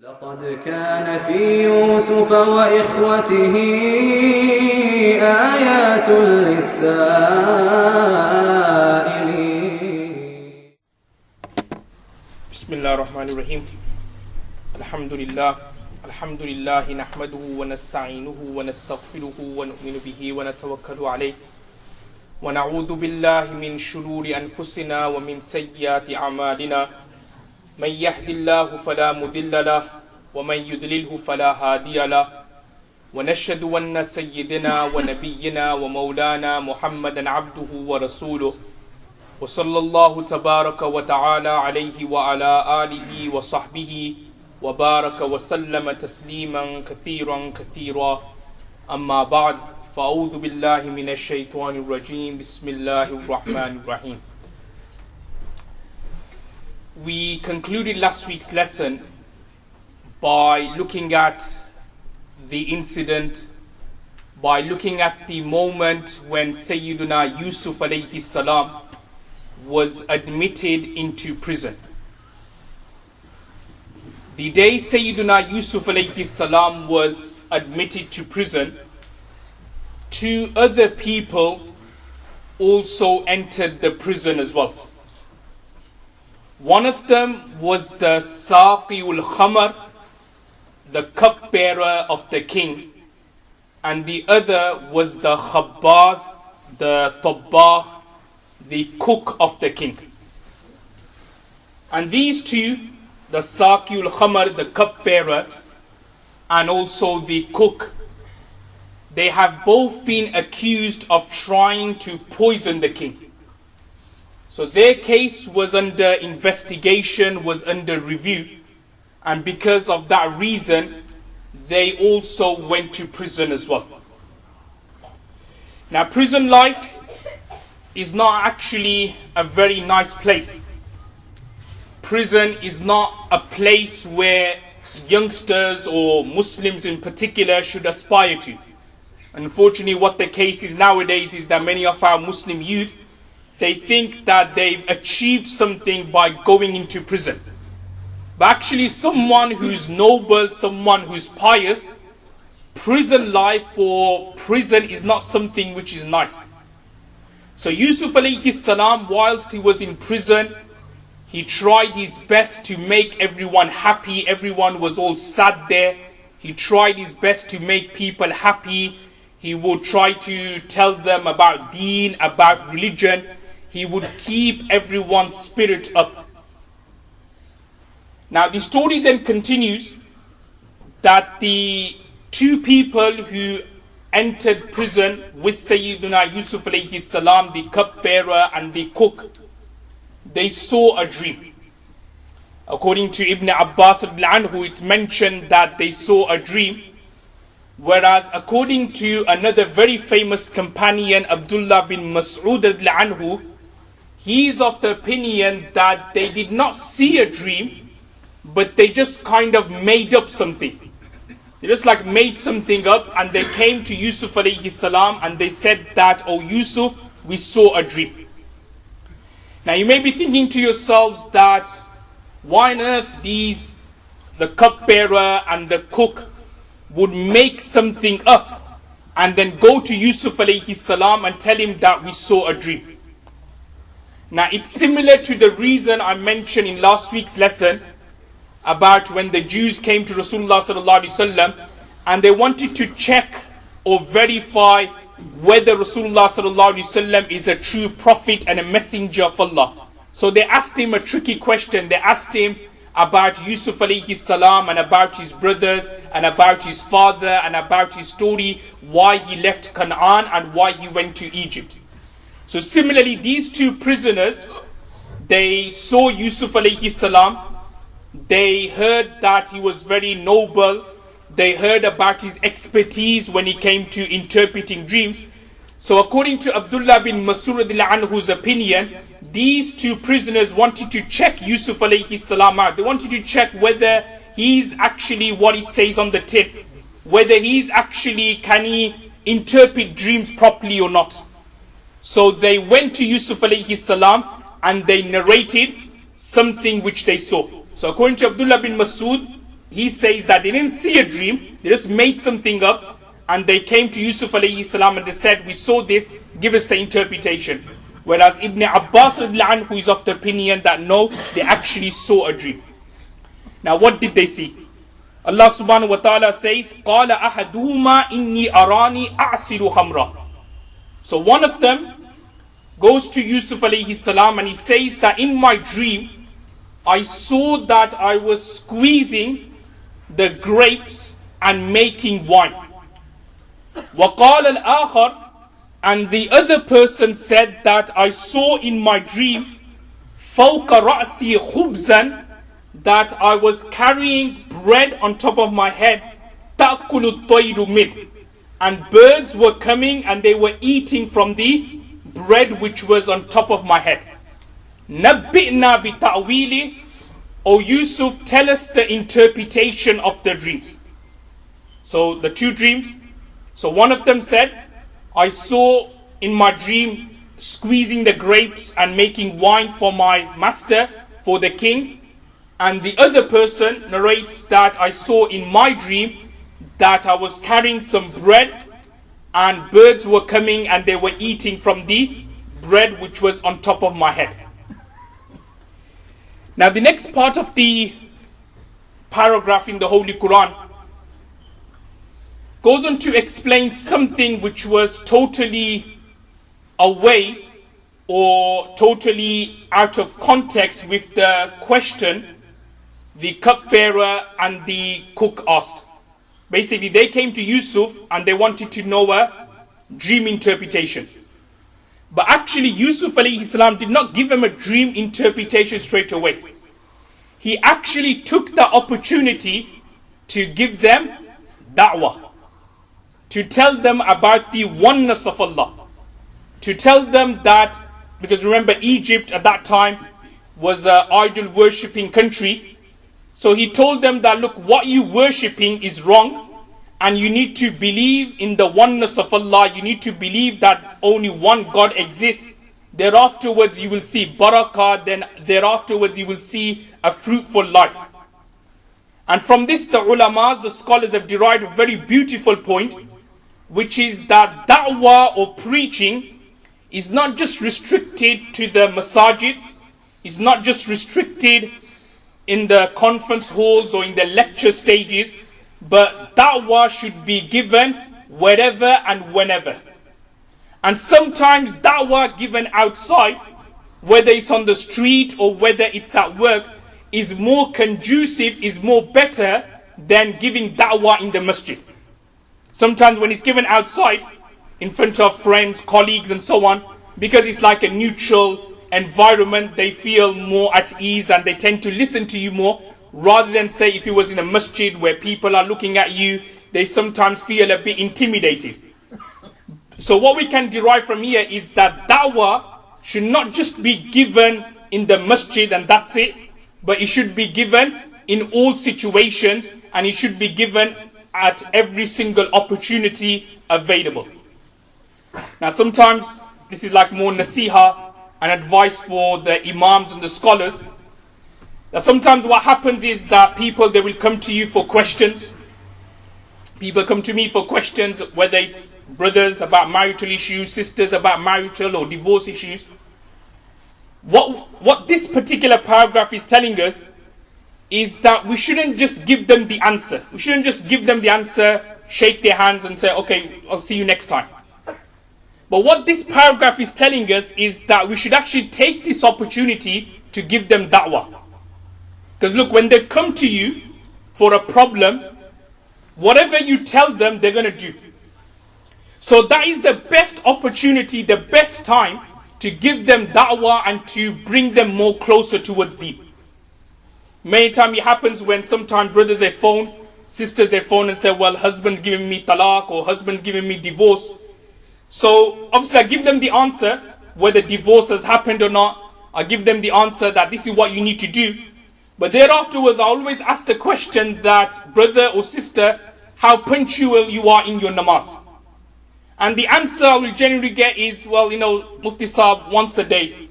لقد كان في يوسف وإخوته آيات للسائلين. بسم الله الرحمن الرحيم. الحمد لله نحمده ونستعينه ونستغفره ونؤمن به ونتوكل عليه ونعوذ بالله من شرور أنفسنا ومن سيئات أعمالنا من يهد الله فلا مضل له ومن يضلله فلا هادي له ونشهد أن سيدنا ونبينا ومولانا محمدا عبده ورسوله وصلى الله تبارك وتعالى عليه وعلى آله وصحبه وبارك وسلم تسليما كثيرا أما بعد فأعوذ بالله من الشيطان الرجيم بسم الله الرحمن الرحيم. We concluded last week's lesson by looking at the incident, by looking at the moment when Sayyiduna Yusuf alayhi salam was admitted into prison. The day Sayyiduna Yusuf alayhi salam was admitted to prison, two other people also entered the prison as well. One of them was the Saqiul Khamar, the cupbearer of the king, and the other was the Khabbaz, the Tabbah, the cook of the king. And these two, the Saqiul Khamar, the cupbearer, and also the cook, they have both been accused of trying to poison the king. So their case was under investigation, was under review, and because of that reason, they also went to prison as well. Now, prison life is not actually a very nice place. Prison is not a place where youngsters or Muslims in particular should aspire to. Unfortunately, what the case is nowadays is that many of our Muslim youth, they think that they've achieved something by going into prison. But actually, someone who's noble, someone who's pious, prison life or prison is not something which is nice. So Yusuf alayhi salam, whilst he was in prison, he tried his best to make everyone happy. Everyone was all sad there. He tried his best to make people happy. He would try to tell them about deen, about religion. He would keep everyone's spirit up. Now the story then continues that the two people who entered prison with Sayyiduna Yusuf alayhi salam, the cupbearer and the cook, they saw a dream. According to Ibn Abbas anhu, it's mentioned that they saw a dream. Whereas according to another very famous companion, Abdullah bin Mas'ud anhu, he is of the opinion that they did not see a dream, but they just kind of made up something. They just like made something up, and they came to Yusuf alayhi salam and they said that, "Oh Yusuf, we saw a dream." Now you may be thinking to yourselves that why on earth the cupbearer and the cook would make something up and then go to Yusuf alayhi salam and tell him that we saw a dream. Now it's similar to the reason I mentioned in last week's lesson about when the Jews came to Rasulullah sallallahu alaihi wasallam and they wanted to check or verify whether Rasulullah sallallahu alaihi wasallam is a true prophet and a messenger of Allah. So they asked him a tricky question. They asked him about Yusuf alayhi salam and about his brothers and about his father and about his story, why he left Canaan and why he went to Egypt. So similarly, these two prisoners, they saw Yusuf alayhi salam. They heard that he was very noble. They heard about his expertise when he came to interpreting dreams. So according to Abdullah bin Mas'ud anhu's opinion, these two prisoners wanted to check Yusuf alayhi salam out. They wanted to check whether he's actually what he says on the tin, whether he's actually, can he interpret dreams properly or not. So they went to Yusuf alayhi salam and they narrated something which they saw. So according to Abdullah bin Mas'ud, he says that they didn't see a dream, they just made something up, and they came to Yusuf alayhi salam and they said, we saw this, give us the interpretation. Whereas Ibn Abbas who is of the opinion that no, they actually saw a dream. Now what did they see? Allah subhanahu wa ta'ala says, قَالَ أَحَدُهُمَا إِنِّي أَرَانِي أَعْصِرُ خَمْرًا. So one of them goes to Yusuf alayhi salam and he says that in my dream, I saw that I was squeezing the grapes and making wine. وَقَالَ الْآخَرُ, and the other person said that I saw in my dream فَوْقَ رَأْسِي خُبْزًا, that I was carrying bread on top of my head, تَأْكُلُ الطَّيْرُ مِنْ, and birds were coming and they were eating from the bread which was on top of my head. نَبِّئْنَا بِتَعْوِيلِ, O Yusuf, tell us the interpretation of the dreams. So the two dreams. So one of them said, I saw in my dream squeezing the grapes and making wine for my master, for the king. And the other person narrates that I saw in my dream that I was carrying some bread and birds were coming and they were eating from the bread which was on top of my head. Now the next part of the paragraph in the Holy Quran goes on to explain something which was totally away or totally out of context with the question the cupbearer and the cook asked. Basically, they came to Yusuf and they wanted to know a dream interpretation. But actually, Yusuf alayhi salam did not give them a dream interpretation straight away. He actually took the opportunity to give them da'wah, to tell them about the oneness of Allah, to tell them that, because remember Egypt at that time was an idol worshipping country. So he told them that, look, what you worshipping is wrong, and you need to believe in the oneness of Allah. You need to believe that only one God exists. Thereafterwards you will see barakah, then thereafterwards you will see a fruitful life. And from this the ulamas, the scholars, have derived a very beautiful point, which is that da'wah or preaching is not just restricted to the masajids, is not just restricted in the conference halls or in the lecture stages, but da'wah should be given wherever and whenever. And sometimes da'wah given outside, whether it's on the street or whether it's at work, is more conducive, is more better than giving da'wah in the masjid. Sometimes when it's given outside, in front of friends, colleagues and so on, because it's like a neutral environment, they feel more at ease and they tend to listen to you more, rather than say if it was in a masjid where people are looking at you, they sometimes feel a bit intimidated. So what we can derive from here is that da'wah should not just be given in the masjid and that's it, but it should be given in all situations, and it should be given at every single opportunity available. Now sometimes this is like more nasiha and advice for the imams and the scholars. Now sometimes what happens is that people, they will come to you for questions. People come to me for questions, whether it's brothers about marital issues, sisters about marital or divorce issues. What this particular paragraph is telling us is that we shouldn't just give them the answer. We shouldn't just give them the answer, shake their hands and say, okay, I'll see you next time. But what this paragraph is telling us is that we should actually take this opportunity to give them da'wah. Because look, when they've come to you for a problem, whatever you tell them, they're going to do. So that is the best opportunity, the best time to give them da'wah and to bring them more closer towards Deen. Many times it happens when sometimes brothers they phone, sisters they phone and say, well, husband's giving me talaq or husband's giving me divorce. So obviously I give them the answer, whether divorce has happened or not. I give them the answer that this is what you need to do. But thereafterwards I always ask the question that, brother or sister, how punctual you are in your namaz. And the answer I will generally get is, well, Mufti Saab, once a day,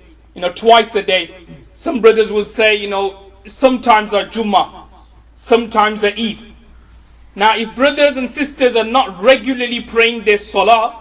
twice a day. Some brothers will say, sometimes at Jummah. sometimes at Eid. Now, if brothers and sisters are not regularly praying their salah,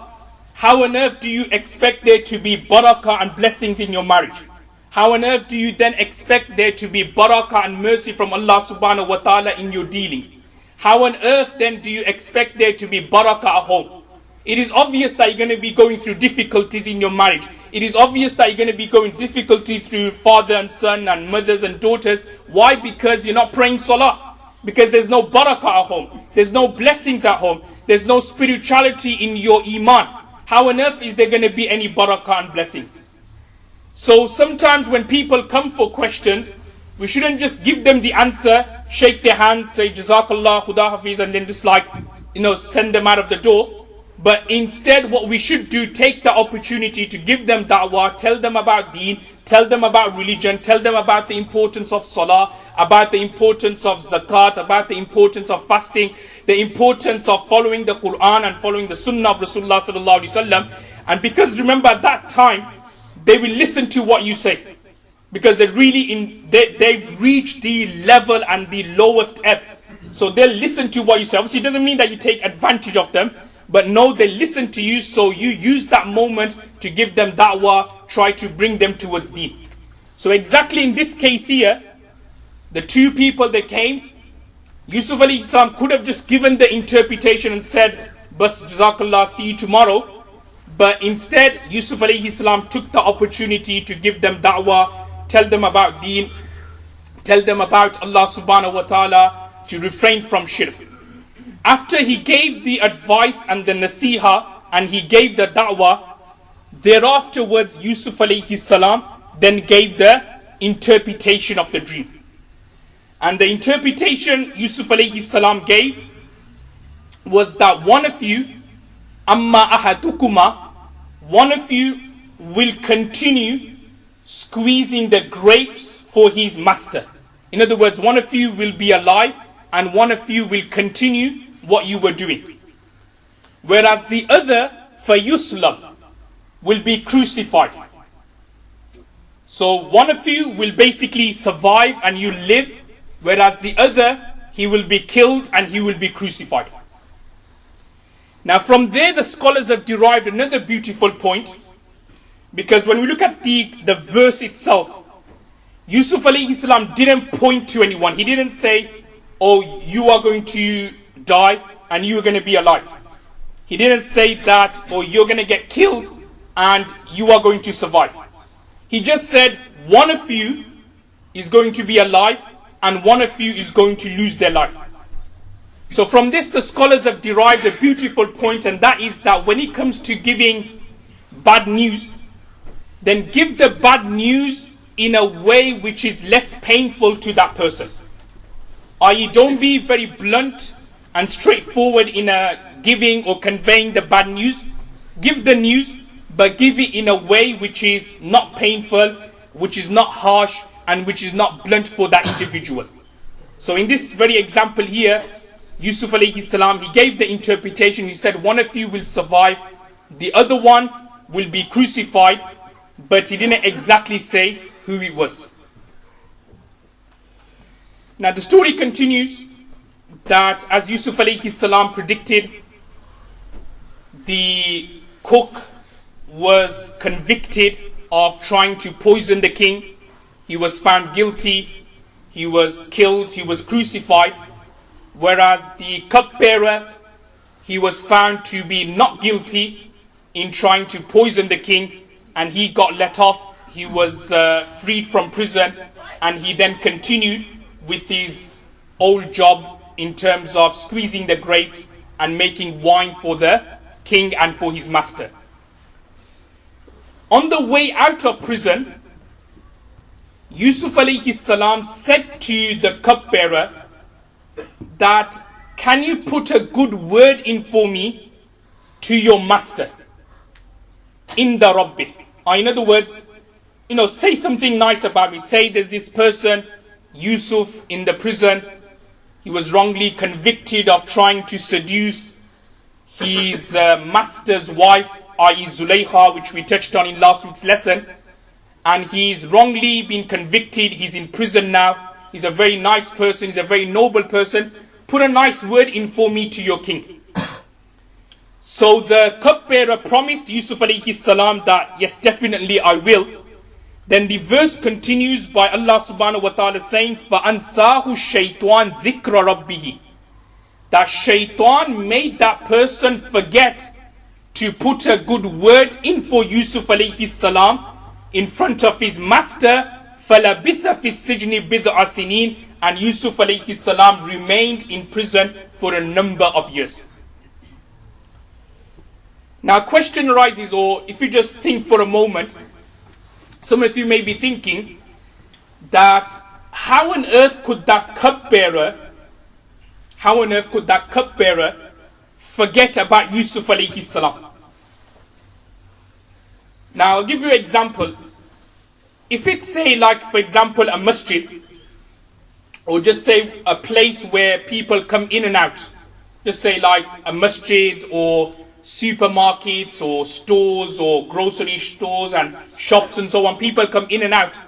how on earth do you expect there to be barakah and blessings in your marriage? How on earth do you then expect there to be barakah and mercy from Allah subhanahu wa ta'ala in your dealings? How on earth then do you expect there to be barakah at home? It is obvious that you're going to be going through difficulties in your marriage. It is obvious that you're going to be going difficulty through father and son and mothers and daughters. Why? Because you're not praying salah. Because there's no barakah at home. There's no blessings at home. There's no spirituality in your iman. How on earth is there going to be any barakah and blessings? So sometimes when people come for questions, we shouldn't just give them the answer, shake their hands, say Jazakallah, Khuda Hafiz, and then just send them out of the door. But instead what we should do, take the opportunity to give them da'wah, tell them about deen, tell them about religion, tell them about the importance of salah, about the importance of zakat, about the importance of fasting, the importance of following the Quran and following the sunnah of Rasulullah sallallahu alaihi wasallam. And because remember at that time, they will listen to what you say. Because they've reached the level and the lowest ebb. So they'll listen to what you say. Obviously it doesn't mean that you take advantage of them. But no, they listen to you, so you use that moment to give them da'wah, try to bring them towards deen. So exactly in this case here, the two people that came, Yusuf alayhi salam could have just given the interpretation and said, Bas Jazakallah, see you tomorrow. But instead, Yusuf alayhi salam took the opportunity to give them da'wah, tell them about deen, tell them about Allah subhanahu wa ta'ala, to refrain from shirk. After he gave the advice and the nasiha and he gave the da'wah, thereafterwards Yusuf alayhi salam then gave the interpretation of the dream. And the interpretation Yusuf alayhi salam gave was that one of you, amma ahadukuma, one of you will continue squeezing the grapes for his master. In other words, one of you will be alive and one of you will continue what you were doing. Whereas the other, fayuslam, will be crucified. So one of you will basically survive and you live, whereas the other, he will be killed and he will be crucified. Now from there the scholars have derived another beautiful point, because when we look at the verse itself, Yusuf alayhi salam didn't point to anyone. He didn't say, oh, you are going to die and you are going to be alive. He didn't say that, oh, you're going to get killed and you are going to survive. He just said one of you is going to be alive and one of you is going to lose their life. So from this the scholars have derived a beautiful point, and that is that when it comes to giving bad news, then give the bad news in a way which is less painful to that person. I.e., don't be very blunt and straightforward in giving or conveying the bad news. Give the news, but give it in a way which is not painful, which is not harsh, and which is not blunt for that individual. So in this very example here, Yusuf alayhi salam, he gave the interpretation. He said one of you will survive, the other one will be crucified, but he didn't exactly say who it was. Now the story continues that as Yusuf alayhi salam predicted, the cook was convicted of trying to poison the king. He was found guilty, he was killed, he was crucified. Whereas the cupbearer, he was found to be not guilty in trying to poison the king, and he got let off. He was freed from prison, and he then continued with his old job in terms of squeezing the grapes and making wine for the king and for his master. On the way out of prison, Yusuf alayhi salam said to the cupbearer that, can you put a good word in for me to your master? In the Rabbi. In other words, say something nice about me. Say there's this person, Yusuf, in the prison. He was wrongly convicted of trying to seduce his master's wife, i.e. Zulaykha, which we touched on in last week's lesson. And he's wrongly been convicted. He's in prison now. he's a very nice person, he's a very noble person. Put a nice word in for me to your king. So the cupbearer promised Yusuf alayhi salam that, yes, definitely I will. Then the verse continues by Allah subhanahu wa ta'ala saying, فَأَنْسَاهُ الشَّيْطَانِ ذِكْرَ رَبِّهِ. That shaitan made that person forget to put a good word in for Yusuf alayhi salam in front of his master. فَلَبِثَ فِي السِّجْنِ بِضْعَ سِنِينَ. And Yusuf alayhi salam remained in prison for a number of years. Now a question arises, or if you just think for a moment, some of you may be thinking that how on earth could that cupbearer forget about Yusuf alayhi salam? Now I'll give you an example. If it's, say, like for example a masjid, or just say a place where people come in and out, just say like a masjid or supermarkets or stores or grocery stores and shops and so on, people come in and out.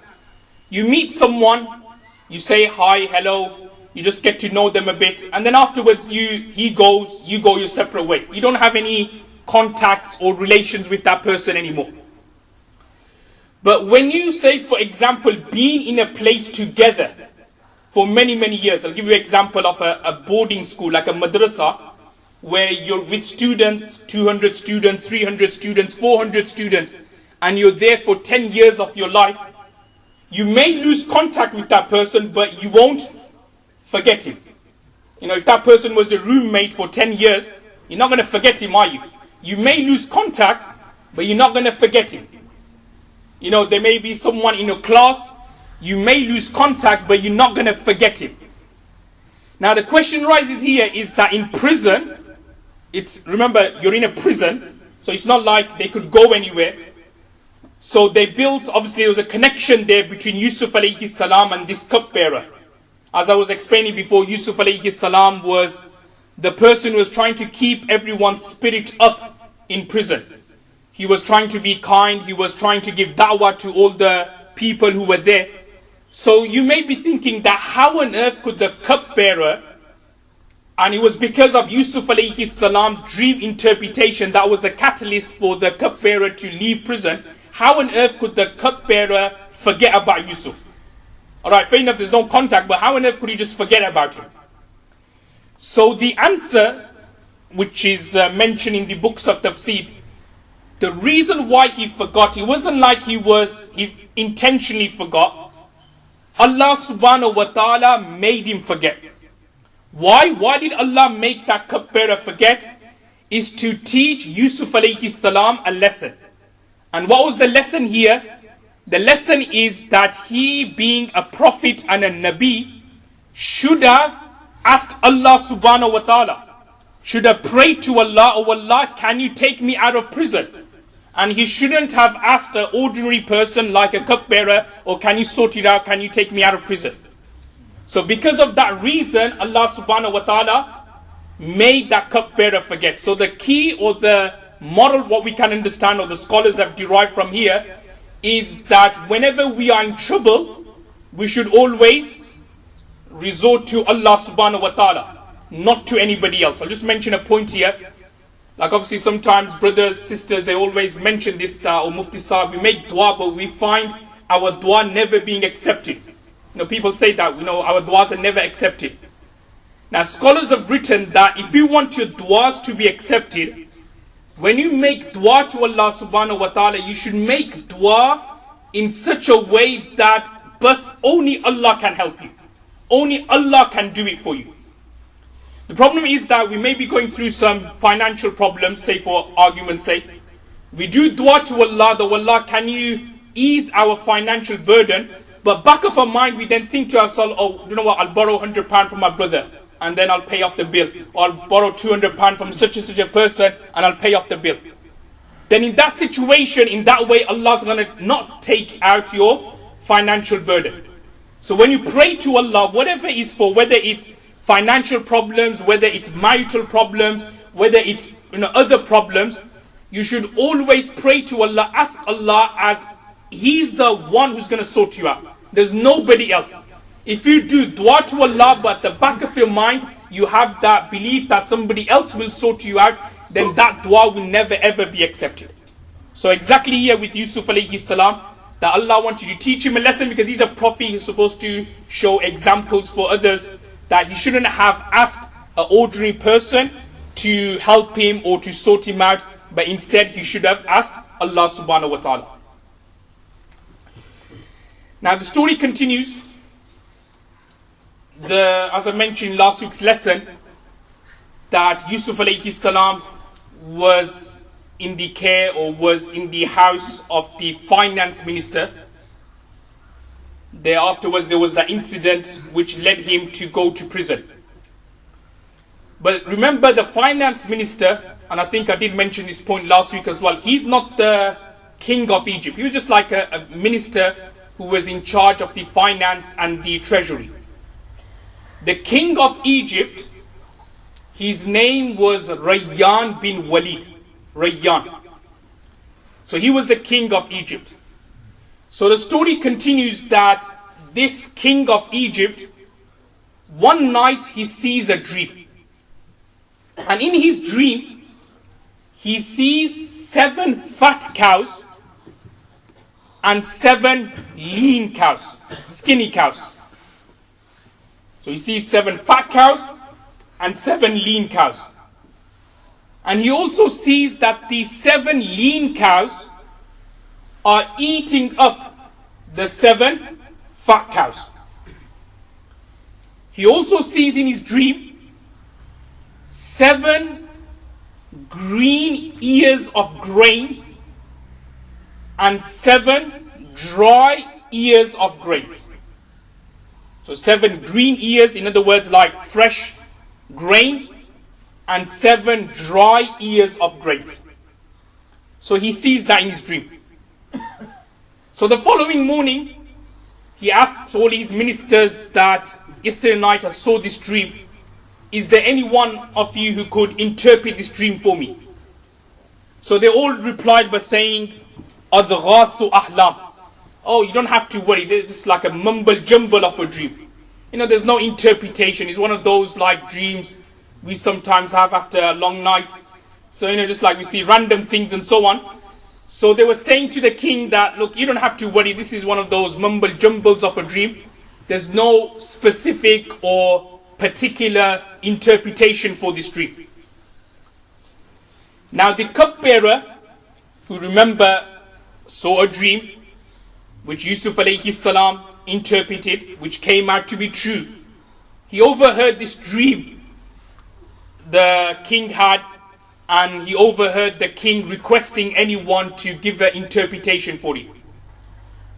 You meet someone, you say hi, hello, you just get to know them a bit, and then afterwards he goes, you go your separate way. You don't have any contacts or relations with that person anymore. But when you say, for example, being in a place together for many, many years, I'll give you an example of a boarding school, like a madrasa, where you're with students, 200 students, 300 students, 400 students, and you're there for 10 years of your life. You may lose contact with that person, but you won't forget him. You know, if that person was a roommate for 10 years, you're not going to forget him, are you? You may lose contact, but you're not going to forget him. You know, there may be someone in your class, you may lose contact, but you're not going to forget him. Now the question arises here is that in prison, remember, you're in a prison, so it's not like they could go anywhere. So they built, obviously there was a connection there between Yusuf alayhi salam and this cupbearer. As I was explaining before, Yusuf alayhi salam was the person who was trying to keep everyone's spirit up in prison. He was trying to be kind, he was trying to give da'wah to all the people who were there. So you may be thinking that how on earth could the cupbearer, and it was because of Yusuf alayhi salam's dream interpretation that was the catalyst for the cupbearer to leave prison. How on earth could the cupbearer forget about Yusuf? Alright, fair enough, there's no contact, but how on earth could he just forget about him? So the answer, which is mentioned in the books of Tafsir, the reason why he forgot, it wasn't like he intentionally forgot. Allah subhanahu wa ta'ala made him forget. Why? Why did Allah make that cupbearer forget? Is to teach Yusuf alayhi salam a lesson. And what was the lesson here? The lesson is that he, being a prophet and a nabi, should have asked Allah subhanahu wa ta'ala, should have prayed to Allah, oh Allah, can you take me out of prison? And he shouldn't have asked an ordinary person like a cupbearer, or can you sort it out, can you take me out of prison? So because of that reason, Allah subhanahu wa ta'ala made that cupbearer forget. So the key or the moral, what we can understand, or the scholars have derived from here, is that whenever we are in trouble, we should always resort to Allah subhanahu wa ta'ala, not to anybody else. I'll just mention a point here. Like obviously sometimes brothers, sisters, they always mention this, or Mufti Sahib, we make dua, but we find our dua never being accepted. You know, people say that, you know, our duas are never accepted. Now scholars have written that if you want your duas to be accepted, when you make dua to Allah subhanahu wa ta'ala, you should make dua in such a way that only Allah can help you. Only Allah can do it for you. The problem is that we may be going through some financial problems, say for argument's sake. We do dua to Allah, that Allah, can you ease our financial burden? But back of our mind, we then think to ourselves, oh, you know what, I'll borrow £100 from my brother, and then I'll pay off the bill. Or I'll borrow £200 from such and such a person, and I'll pay off the bill. Then in that situation, in that way, Allah's going to not take out your financial burden. So when you pray to Allah, whatever is for, whether it's financial problems, whether it's marital problems, whether it's other problems, you should always pray to Allah, ask Allah, as He's the one who's going to sort you out. There's nobody else. If you do dua to Allah, but at the back of your mind, you have that belief that somebody else will sort you out, then that dua will never ever be accepted. So exactly here with Yusuf alayhi salam, that Allah wanted to teach him a lesson because he's a prophet, he's supposed to show examples for others, that he shouldn't have asked an ordinary person to help him or to sort him out, but instead he should have asked Allah subhanahu wa ta'ala. Now the story continues. As I mentioned in last week's lesson, that Yusuf alayhi salam was in the care or was in the house of the finance minister. Afterwards there was that incident which led him to go to prison. But remember, the finance minister, and I think I did mention this point last week as well, he's not the king of Egypt. He was just like a minister who was in charge of the finance and the treasury. The king of Egypt, his name was Rayyan bin Walid. Rayyan. So he was the king of Egypt. So the story continues that this king of Egypt, one night he sees a dream. And in his dream, he sees 7 fat cows and 7 lean cows, skinny cows. So he sees 7 fat cows and 7 lean cows. And he also sees that these 7 lean cows are eating up the 7 fat cows. He also sees in his dream 7 green ears of grains and 7 dry ears of grapes. So 7 green ears, in other words, like fresh grains, and 7 dry ears of grapes. So he sees that in his dream. So the following morning, he asks all his ministers that yesterday night I saw this dream. Is there any one of you who could interpret this dream for me? So they all replied by saying, Adghathu ahlam. Oh, you don't have to worry. It's just like a mumble jumble of a dream. There's no interpretation. It's one of those like dreams we sometimes have after a long night. So, just like we see random things and so on. So they were saying to the king that, look, you don't have to worry. This is one of those mumble jumbles of a dream. There's no specific or particular interpretation for this dream. Now the cupbearer, who remember saw a dream which Yusuf alayhi salam interpreted, which came out to be true. He overheard this dream the king had, and he overheard the king requesting anyone to give an interpretation for it.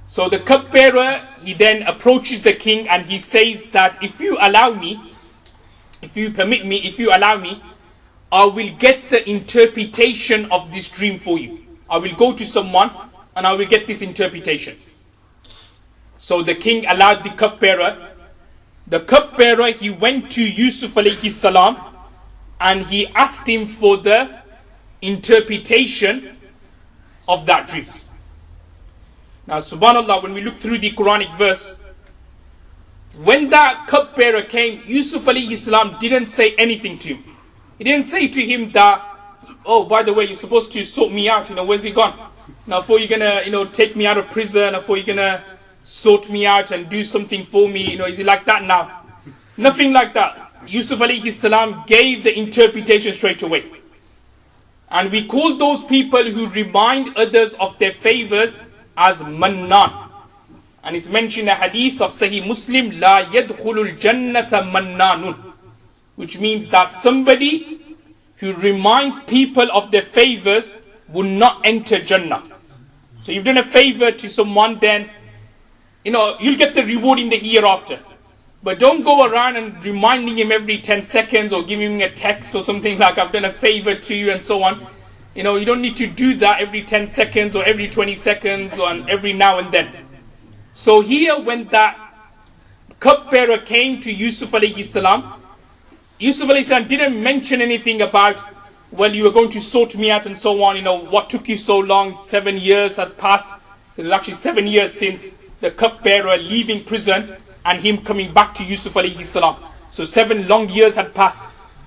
So the cupbearer, he then approaches the king and he says that if you allow me, if you permit me, if you allow me, I will get the interpretation of this dream for you. I will go to someone and I will get this interpretation. So the king allowed the cupbearer. The cupbearer, he went to Yusuf alayhi salam and he asked him for the interpretation of that dream. Now subhanallah, when we look through the Quranic verse, when that cupbearer came, Yusuf alayhi salam didn't say anything to him. He didn't say to him that, oh, by the way, you're supposed to sort me out, where's he gone? Now before you're gonna, take me out of prison, before you're gonna sort me out and do something for me, is he like that now? Nothing like that. Yusuf alayhi salam gave the interpretation straight away. And we call those people who remind others of their favors as mannan. And it's mentioned in a hadith of Sahih Muslim, La yadkhulul jannata mannanun, which means that somebody who reminds people of their favors will not enter Jannah. So you've done a favor to someone, then you'll get the reward in the hereafter. But don't go around and reminding him every 10 seconds or giving him a text or something like, I've done a favor to you and so on. You don't need to do that every 10 seconds or every 20 seconds or every now and then. So here, when that cupbearer came to Yusuf alayhi salam, Yusuf alayhi salam didn't mention anything about, well, you were going to sort me out and so on. What took you so long? 7 years had passed. It was actually 7 years since the cupbearer leaving prison. and him coming back to Yusuf alayhi salam. So 7 long years had passed.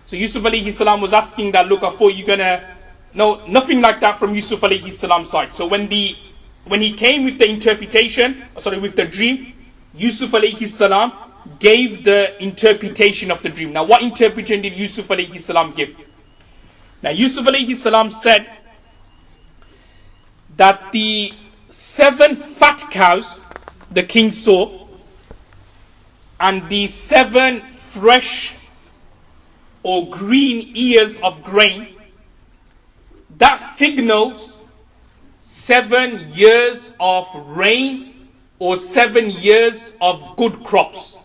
So Yusuf alayhi salam was asking that, look, I thought you're gonna, no, nothing like that from Yusuf alayhi salam's side. So when he came with the interpretation, with the dream, Yusuf alayhi salam gave the interpretation of the dream. Now what interpretation did Yusuf alayhi salam give? Now Yusuf alayhi salam said that the 7 fat cows the king saw, and the 7 fresh or green ears of grain, that signals 7 years of rain or 7 years of good crops.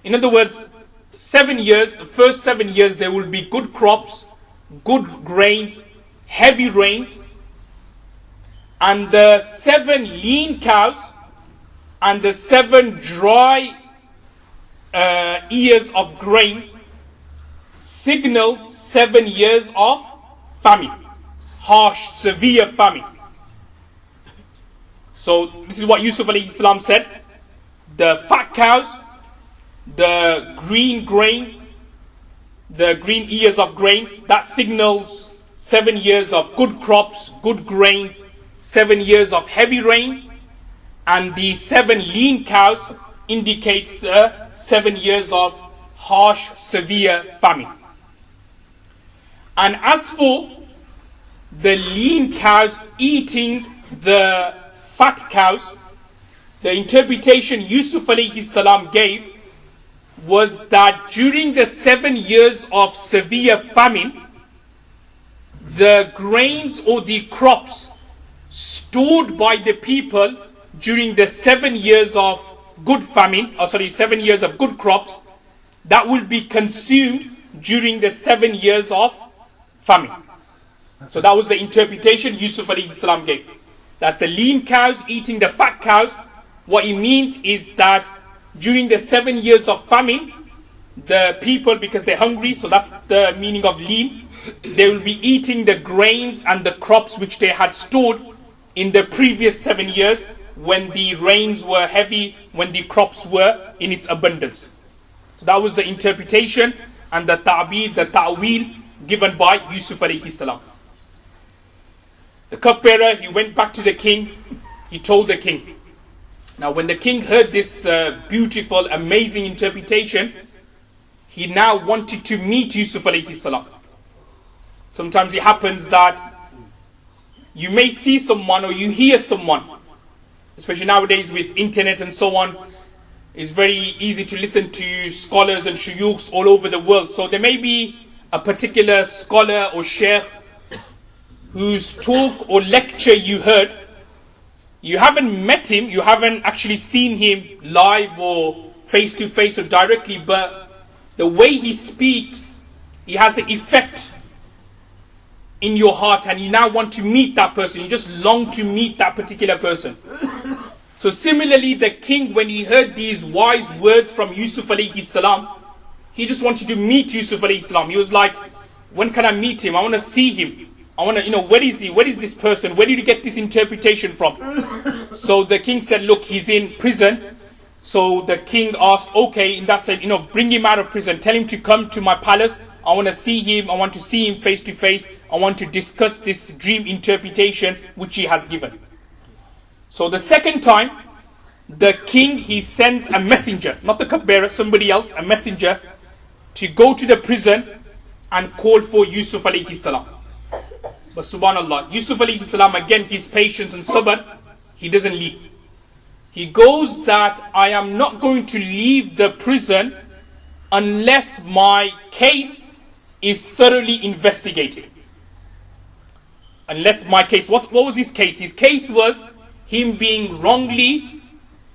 In other words, 7 years, the first 7 years there will be good crops, good grains, heavy rains, and the 7 lean cows and the 7 dry ears of grains signals 7 years of famine, harsh, severe famine. So this is what Yusuf alayhi salam said. The fat cows, the green grains, the green ears of grains, that signals 7 years of good crops, good grains, 7 years of heavy rain, and the 7 lean cows indicates the 7 years of harsh, severe famine. And as for the lean cows eating the fat cows, the interpretation Yusuf alayhi salam gave was that during the 7 years of severe famine, the grains or the crops stored by the people during the 7 years of good famine, 7 years of good crops, that will be consumed during the 7 years of famine. So that was the interpretation Yusuf alayhi salam gave. That the lean cows eating the fat cows, what it means is that during the 7 years of famine, the people, because they're hungry, so that's the meaning of lean, they will be eating the grains and the crops which they had stored in the previous 7 years when the rains were heavy, when the crops were in its abundance. So that was the interpretation and the ta'bir, the ta'wil given by Yusuf alayhi salam. The cupbearer, he went back to the king, he told the king. Now when the king heard this beautiful, amazing interpretation, he now wanted to meet Yusuf alayhi salam. Sometimes it happens that you may see someone or you hear someone, especially nowadays with internet and so on, it's very easy to listen to scholars and shuyukhs all over the world. So there may be a particular scholar or sheikh whose talk or lecture you heard, you haven't met him, you haven't actually seen him live or face to face or directly, but the way he speaks, he has an effect in your heart and you now want to meet that person. You just long to meet that particular person. So similarly, the king, when he heard these wise words from Yusuf alayhi salam, he just wanted to meet Yusuf alayhi salam. He was like, when can I meet him? I want to see him. I want to, where is he? Where is this person? Where did you get this interpretation from? So the king said, look, he's in prison. So the king asked, okay, in that sense, bring him out of prison. Tell him to come to my palace. I want to see him. I want to see him face to face. I want to discuss this dream interpretation which he has given. So the second time, the king, he sends a messenger, not the cupbearer, somebody else, a messenger, to go to the prison and call for Yusuf alayhi salam. But subhanallah, Yusuf alayhi salam, again, his patience and sabr, he doesn't leave. He goes that I am not going to leave the prison unless my case is thoroughly investigated. Unless my case, what was his case? His case was him being wrongly,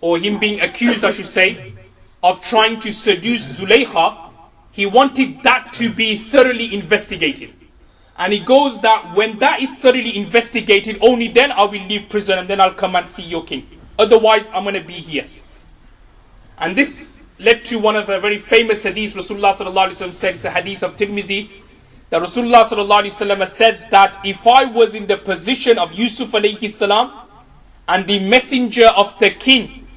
or him being accused, I should say, of trying to seduce Zulaykha. He wanted that to be thoroughly investigated. And he goes that when that is thoroughly investigated, only then I will leave prison and then I'll come and see your king. Otherwise, I'm going to be here. And this led to one of a very famous hadith. Rasulullah sallallahu alaihi wasallam said, it's a hadith of Tirmidhi, that Rasulullah sallallahu alaihi wasallam said that if I was in the position of Yusuf alayhi salam and the messenger of the king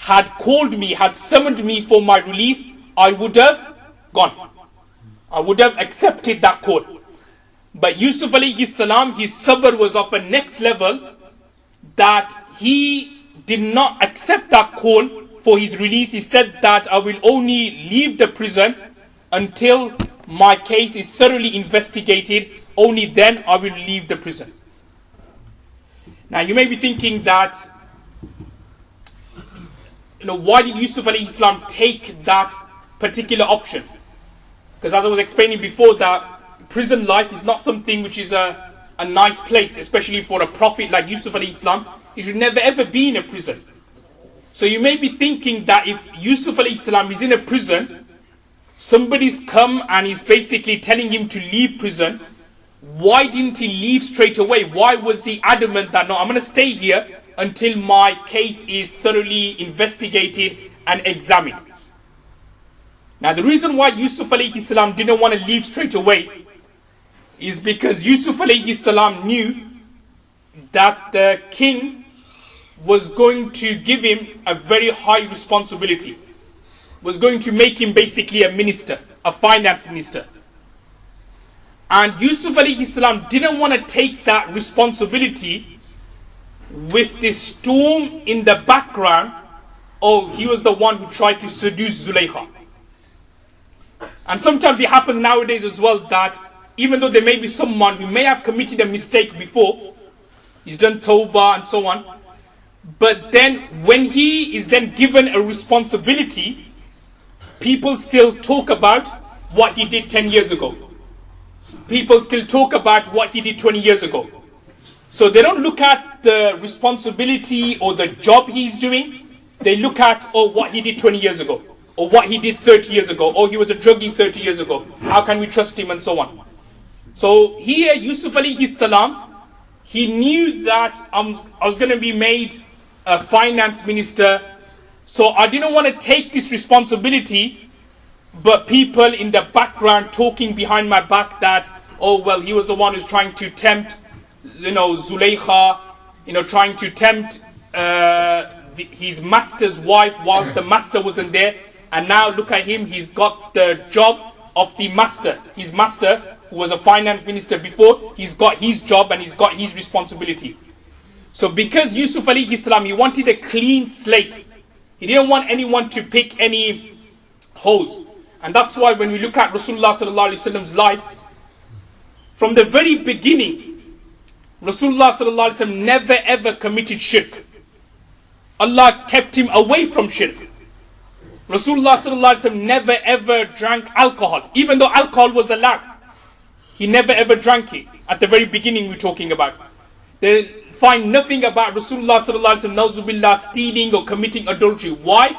had called me, had summoned me for my release, I would have gone. I would have accepted that call. But Yusuf alayhi salam, his sabr was of a next level, that he did not accept that call for his release. He said that I will only leave the prison until my case is thoroughly investigated. Only then I will leave the prison. Now you may be thinking that, why did Yusuf alayhi salam take that particular option? Because as I was explaining before, that prison life is not something which is a nice place, especially for a prophet like Yusuf alayhi salam. He should never ever be in a prison. So you may be thinking that if Yusuf alayhi salam is in a prison, somebody's come and is basically telling him to leave prison, why didn't he leave straight away? Why was he adamant that no, I'm going to stay here until my case is thoroughly investigated and examined? Now the reason why Yusuf alayhi salam didn't want to leave straight away is because Yusuf alayhi salam knew that the king was going to give him a very high responsibility, was going to make him basically a minister, a finance minister. And Yusuf alayhi salam didn't want to take that responsibility with this storm in the background. Oh, he was the one who tried to seduce Zulaykha. And sometimes it happens nowadays as well that even though there may be someone who may have committed a mistake before, he's done tawbah and so on, but then when he is then given a responsibility, people still talk about what he did 10 years ago. People still talk about what he did 20 years ago. So they don't look at the responsibility or the job he's doing. They look at, what he did 20 years ago, or what he did 30 years ago, or he was a druggie 30 years ago. How can we trust him, and so on. So here Yusuf alayhi salam, he knew that I was going to be made a finance minister, so I didn't want to take this responsibility, but people in the background talking behind my back that, he was the one who's trying to tempt, Zulaykha, trying to tempt his master's wife whilst the master wasn't there, and now look at him, he's got the job of the master. His master, who was a finance minister before, he's got his job and he's got his responsibility. So because Yusuf alayhi salam, he wanted a clean slate. He didn't want anyone to pick any holes. And that's why when we look at Rasulullah sallallahu alaihi wasallam's life, from the very beginning, Rasulullah sallallahu alaihi wasallam never ever committed shirk. Allah kept him away from shirk. Rasulullah sallallahu alaihi wasallam never ever drank alcohol, even though alcohol was allowed. He never ever drank it. At the very beginning we're talking about. They find nothing about Rasulullah sallallahu alaihi wasallam, nauzubillah, stealing or committing adultery. Why?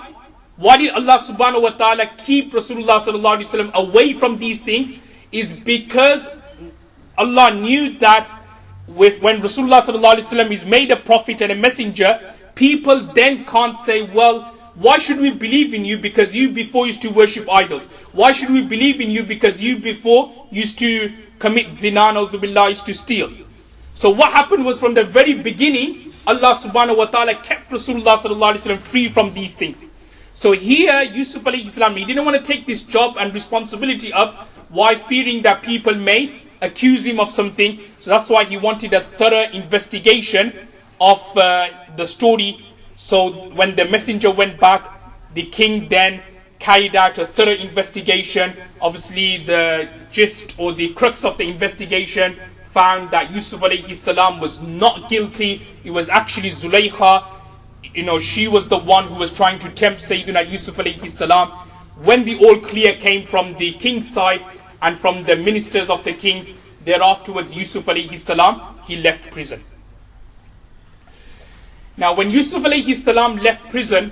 Why did Allah subhanahu wa ta'ala keep Rasulullah sallallahu alaihi wasallam away from these things? Is because Allah knew that when Rasulullah sallallahu alaihi wasallam is made a prophet and a messenger, people then can't say, why should we believe in you because you before used to worship idols? Why should we believe in you because you before used to commit zina, nauzubillah, used to steal? So what happened was, from the very beginning, Allah subhanahu wa ta'ala kept Rasulullah sallallahu alaihi wasallam free from these things. So here Yusuf alayhi salam, he didn't want to take this job and responsibility up while fearing that people may accuse him of something. So that's why he wanted a thorough investigation of the story. So when the messenger went back, the king then carried out a thorough investigation. Obviously the gist or the crux of the investigation found that Yusuf alayhi salam was not guilty. It was actually Zulaykha. She was the one who was trying to tempt Sayyidina Yusuf alayhi salam. When the all clear came from the king's side and from the ministers of the kings, thereafterwards Yusuf alayhi salam, he left prison. Now when Yusuf alayhi salam left prison,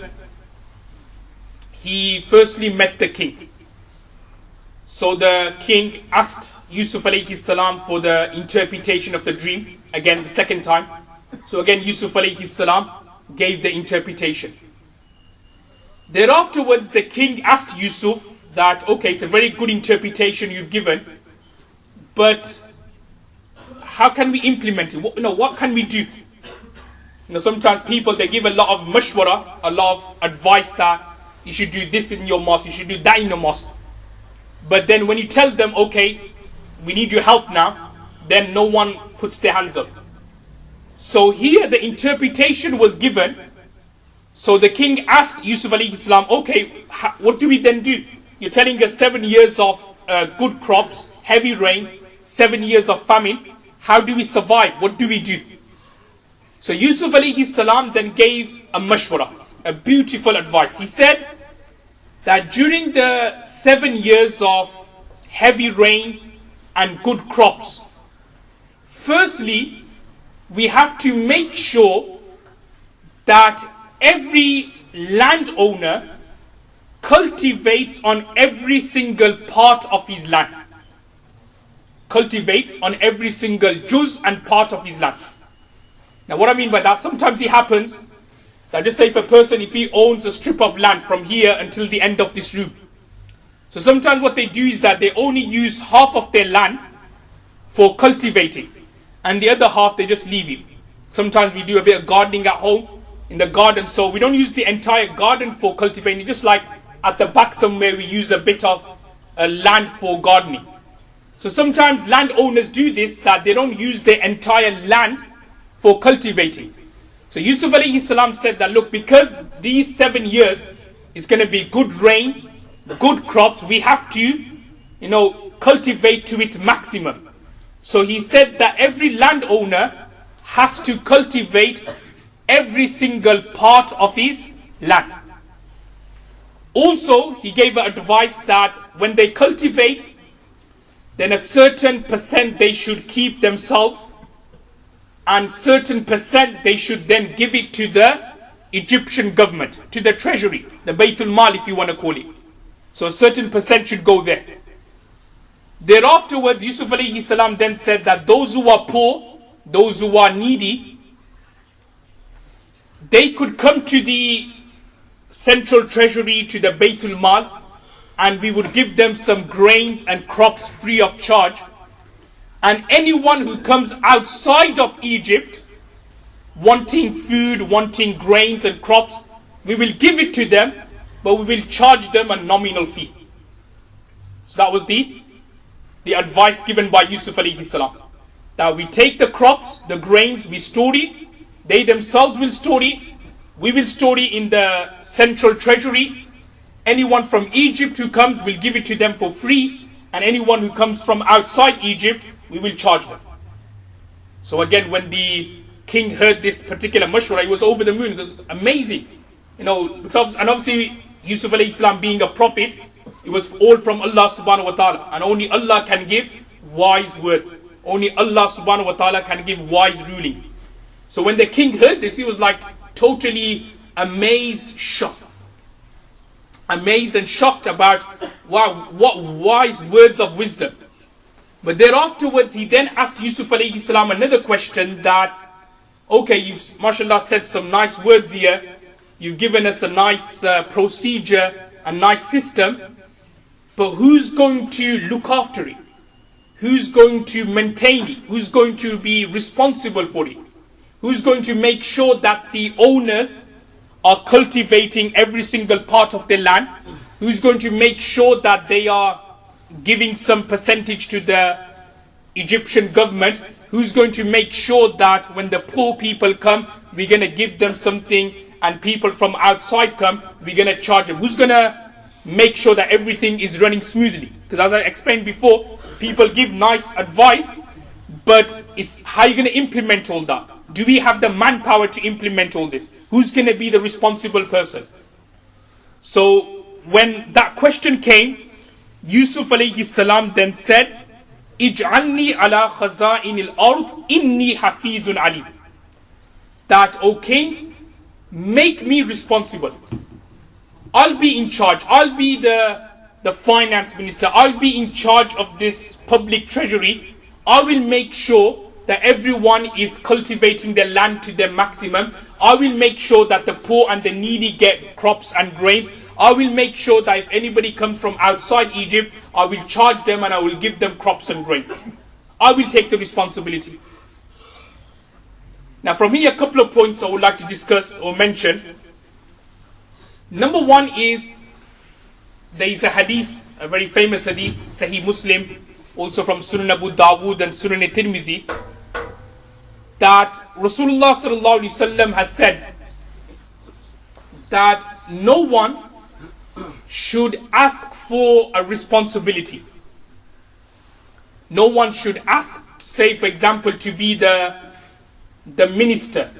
he firstly met the king. So the king asked Yusuf alayhi salam for the interpretation of the dream, again the second time. So again Yusuf alayhi salam gave the interpretation. Thereafterwards the king asked Yusuf that, okay, it's a very good interpretation you've given, but how can we implement it? What can we do? Sometimes people, they give a lot of mashwara, a lot of advice that you should do this in your mosque, you should do that in your mosque. But then when you tell them, okay, we need your help now, then no one puts their hands up. So here the interpretation was given. So the king asked Yusuf alayhi salam, okay, what do we then do? You're telling us 7 years of good crops, heavy rain, 7 years of famine. How do we survive? What do we do? So Yusuf alayhi salam then gave a mashwara, a beautiful advice. He said that during the 7 years of heavy rain and good crops, firstly, we have to make sure that every landowner cultivates on every single part of his land. Cultivates on every single juz and part of his land. Now what I mean by that, sometimes it happens that, just say if a person, if he owns a strip of land from here until the end of this room. So sometimes what they do is that they only use half of their land for cultivating, and the other half they just leave it. Sometimes we do a bit of gardening at home, in the garden, so we don't use the entire garden for cultivating, just like at the back somewhere we use a bit of land for gardening. So sometimes landowners do this, that they don't use their entire land for cultivating. So Yusuf alayhi salam said that, look, because these 7 years is going to be good rain, good crops, we have to, cultivate to its maximum. So he said that every landowner has to cultivate every single part of his land. Also, he gave advice that when they cultivate, then a certain percent they should keep themselves, and certain percent they should then give it to the Egyptian government, to the treasury, the Baytul Mal if you want to call it. So a certain percent should go there. Thereafterwards, Yusuf alayhi salam then said that those who are poor, those who are needy, they could come to the central treasury, to the Baytul Mal, and we would give them some grains and crops free of charge. And anyone who comes outside of Egypt wanting food, wanting grains and crops, we will give it to them, but we will charge them a nominal fee. So that was the advice given by Yusuf alayhi salam. That we take the crops, the grains, we store it, they themselves will store it, we will store it in the central treasury. Anyone from Egypt who comes, we'll give it to them for free, and anyone who comes from outside Egypt, we will charge them. So again, when the king heard this particular mashwara, he was over the moon. It was amazing. Because, and obviously Yusuf alayhi salam being a prophet, it was all from Allah subhanahu wa ta'ala. And only Allah can give wise words. Only Allah subhanahu wa ta'ala can give wise rulings. So when the king heard this, he was like totally amazed, shocked. Amazed and shocked about, wow, what wise words of wisdom. But thereafterwards, he then asked Yusuf alayhi salam another question that, okay, you've, mashallah, said some nice words here. You've given us a nice procedure, a nice system. But who's going to look after it? Who's going to maintain it? Who's going to be responsible for it? Who's going to make sure that the owners are cultivating every single part of their land? Who's going to make sure that they are giving some percentage to the Egyptian government? Who's going to make sure that when the poor people come, we're going to give them something, and people from outside come, we're going to charge them? Who's going to make sure that everything is running smoothly? Because as I explained before, people give nice advice, but it's how you're going to implement all that. Do we have the manpower to implement all this? Who's going to be the responsible person? So when that question came, Yusuf alayhi salam then said, Ij'alni ala khaza'in al-ard inni hafizun alim. That, O king, make me responsible. I'll be in charge. I'll be the finance minister. I'll be in charge of this public treasury. I will make sure that everyone is cultivating their land to their maximum. I will make sure that the poor and the needy get crops and grains. I will make sure that if anybody comes from outside Egypt, I will charge them and I will give them crops and grains. I will take the responsibility. Now from here, a couple of points I would like to discuss or mention. Number one is, there is a hadith, a very famous hadith, Sahih Muslim, also from Sunan Abu Dawood and Sunan Tirmizi, that Rasulullah sallallahu alaihi wasallam has said that no one should ask for a responsibility. No one should ask, say for example, to be the minister,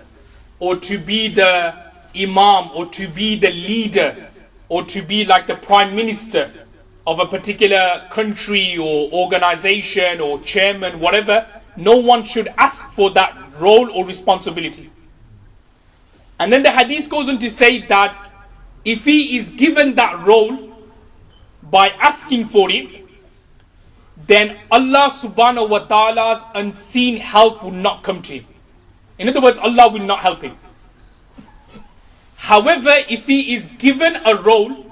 or to be the imam, or to be the leader, or to be like the prime minister of a particular country or organization or chairman, whatever. No one should ask for that role or responsibility. And then the hadith goes on to say that if he is given that role by asking for it, then Allah subhanahu wa ta'ala's unseen help will not come to him. In other words, Allah will not help him. However, if he is given a role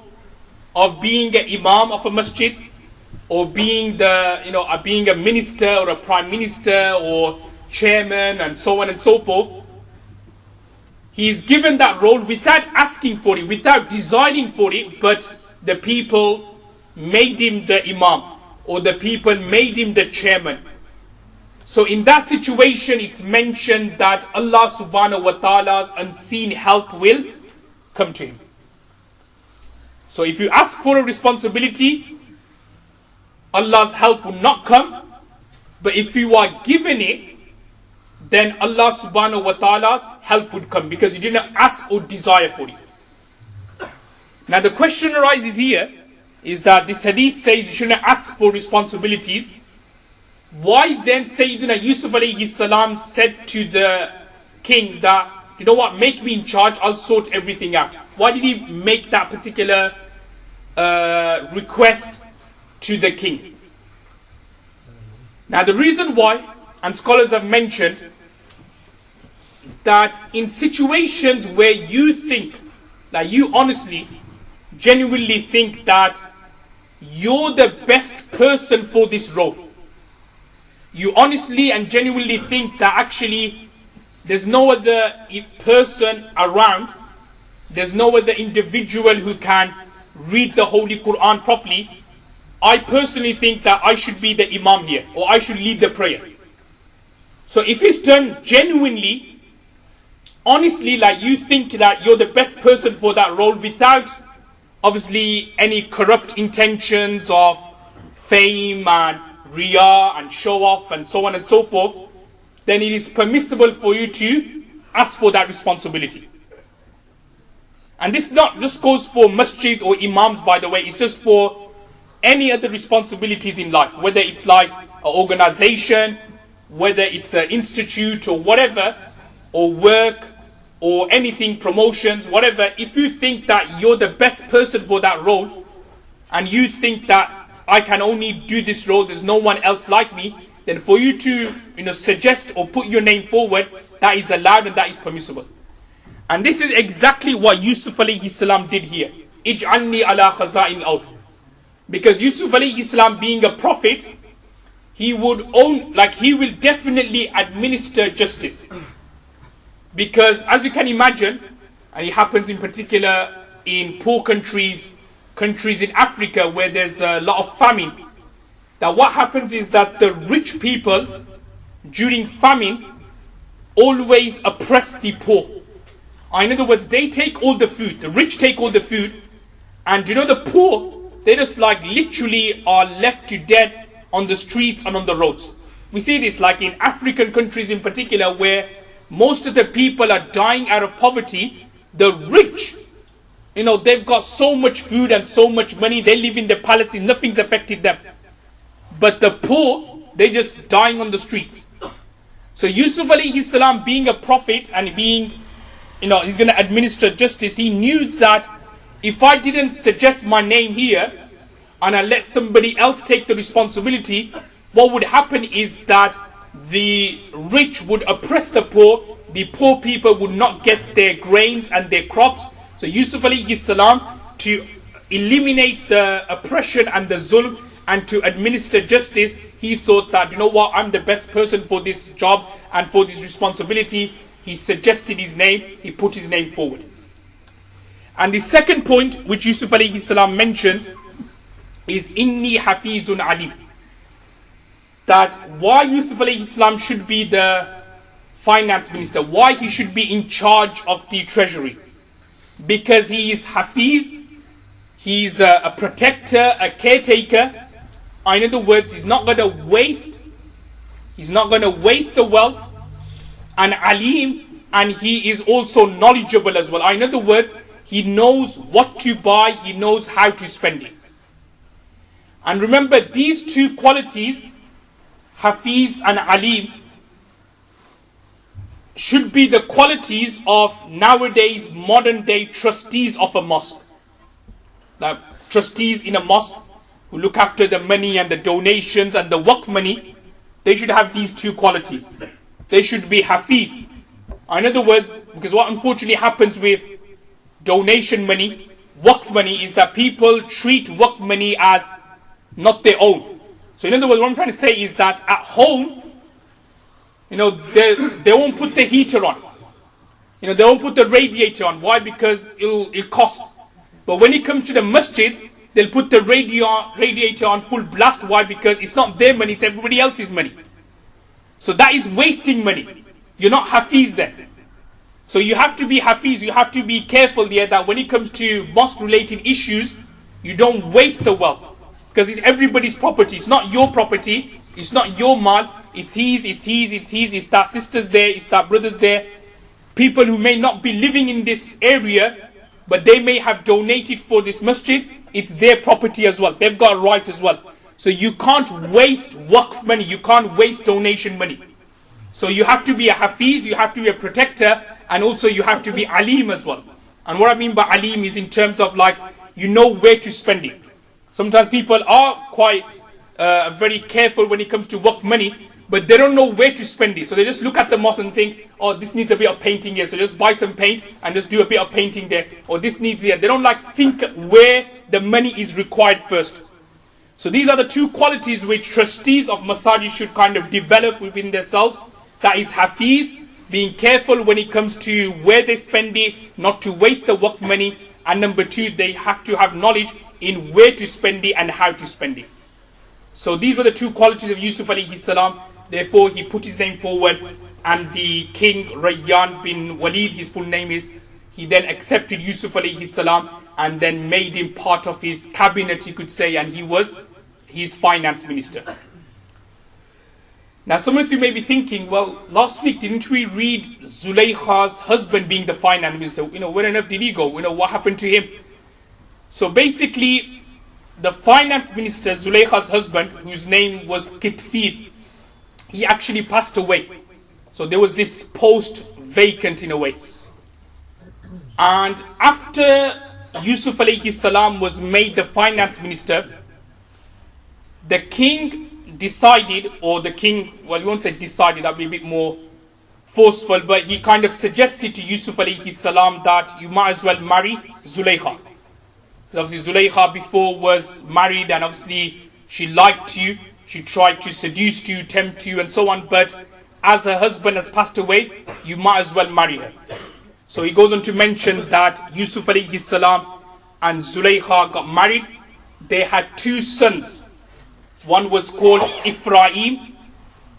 of being an imam of a masjid, or being being a minister or a prime minister or chairman and so on and so forth, he is given that role without asking for it, without desiring for it, but the people made him the imam, or the people made him the chairman. So in that situation, it's mentioned that Allah subhanahu wa ta'ala's unseen help will come to him. So if you ask for a responsibility, Allah's help will not come. But if you are given it, then Allah subhanahu wa ta'ala's help would come, because you didn't ask or desire for it. Now the question arises here is that this hadith says you shouldn't ask for responsibilities. Why then Sayyidina Yusuf alayhi salam said to the king that, you know what, make me in charge, I'll sort everything out? Why did he make that particular request to the king? Now the reason why, and scholars have mentioned, that in situations where you think, that you honestly, genuinely think that you're the best person for this role, you honestly and genuinely think that actually there's no other person around, there's no other individual who can read the Holy Quran properly, I personally think that I should be the imam here, or I should lead the prayer. So if it's done genuinely, honestly, like you think that you're the best person for that role, without obviously any corrupt intentions of fame and riyah and show off and so on and so forth, then it is permissible for you to ask for that responsibility. And this not just goes for masjid or imams, by the way, it's just for any other responsibilities in life, whether it's like an organization, whether it's an institute or whatever, or work or anything, promotions, whatever. If you think that you're the best person for that role, and you think that I can only do this role, there's no one else like me, then for you to suggest or put your name forward, that is allowed and that is permissible. And this is exactly what Yusuf alayhi salam did here. Ij'alni ala khaza'in al-ard. Because Yusuf alayhi salam, being a prophet, he will definitely administer justice. Because as you can imagine, and it happens in particular in poor countries in Africa where there's a lot of famine, that what happens is that the rich people during famine always oppress the poor. In other words, they take all the food, the rich take all the food, and the poor, they just literally are left to dead on the streets and on the roads. We see this like in African countries in particular, where most of the people are dying out of poverty. The rich, they've got so much food and so much money, they live in the palaces, nothing's affected them. But the poor, they're just dying on the streets. So Yusuf alayhi salam, being a prophet and being, he's going to administer justice, he knew that if I didn't suggest my name here and I let somebody else take the responsibility, what would happen is that the rich would oppress the poor people would not get their grains and their crops. So Yusuf alayhi salam, to eliminate the oppression and the zulm and to administer justice, he thought that, I'm the best person for this job and for this responsibility. he suggested his name, he put his name forward. And the second point which Yusuf alayhi salam mentions is Inni Hafizun Alim. That why Yusuf alayhi salam should be the finance minister, why he should be in charge of the treasury. Because he is Hafiz, he is a protector, a caretaker. In other words, he's not going to waste the wealth. And Alim, and he is also knowledgeable as well. In other words, he knows what to buy, he knows how to spend it. And remember, these two qualities, Hafiz and Alim, should be the qualities of nowadays modern day trustees of a mosque. Now, trustees in a mosque who look after the money and the donations and the waqf money, they should have these two qualities. They should be Hafiz. In other words, because what unfortunately happens with donation money, waqf money, is that people treat waqf money as not their own. So in other words, what I'm trying to say is that at home, they won't put the heater on. They won't put the radiator on. Why? Because it'll cost. But when it comes to the masjid, they'll put the radiator on full blast. Why? Because it's not their money, it's everybody else's money. So that is wasting money. You're not Hafiz then. So you have to be Hafiz, you have to be careful there that when it comes to mosque related issues, you don't waste the wealth. Because it's everybody's property, it's not your property, it's not your mal, it's his, it's that sisters there, it's that brothers there. People who may not be living in this area, but they may have donated for this masjid, it's their property as well, they've got a right as well. So you can't waste waqf money, you can't waste donation money. So you have to be a Hafiz, you have to be a protector, and also you have to be Alim as well. And what I mean by Alim is in terms of you know where to spend it. Sometimes people are quite very careful when it comes to waqf money, but they don't know where to spend it. So they just look at the mosque and think, oh, this needs a bit of painting here, so just buy some paint and just do a bit of painting there. Or this needs here. They don't think where the money is required first. So these are the two qualities which trustees of masajid should kind of develop within themselves. That is Hafiz, being careful when it comes to where they spend it, not to waste the waqf money. And number two, they have to have knowledge in where to spend it and how to spend it. So these were the two qualities of Yusuf alayhi salam. Therefore, he put his name forward, and the king Rayyan bin Walid, his full name is, he then accepted Yusuf alayhi salam and then made him part of his cabinet, you could say, and he was his finance minister. Now some of you may be thinking, well, last week didn't we read Zulaykha's husband being the finance minister? Where on earth did he go? What happened to him? So basically, the finance minister, Zulaykha's husband, whose name was Kitfir, he actually passed away. So there was this post vacant in a way. And after Yusuf alayhi salam was made the finance minister, the king decided, or the king, well, we won't say decided, that would be a bit more forceful, but he kind of suggested to Yusuf alayhi salam that you might as well marry Zulaykha. Because obviously Zulaykha before was married, and obviously she liked you, she tried to seduce you, tempt you and so on, but as her husband has passed away, you might as well marry her. So he goes on to mention that Yusuf alayhi salam and Zulaykha got married. They had two sons. One was called Ephraim,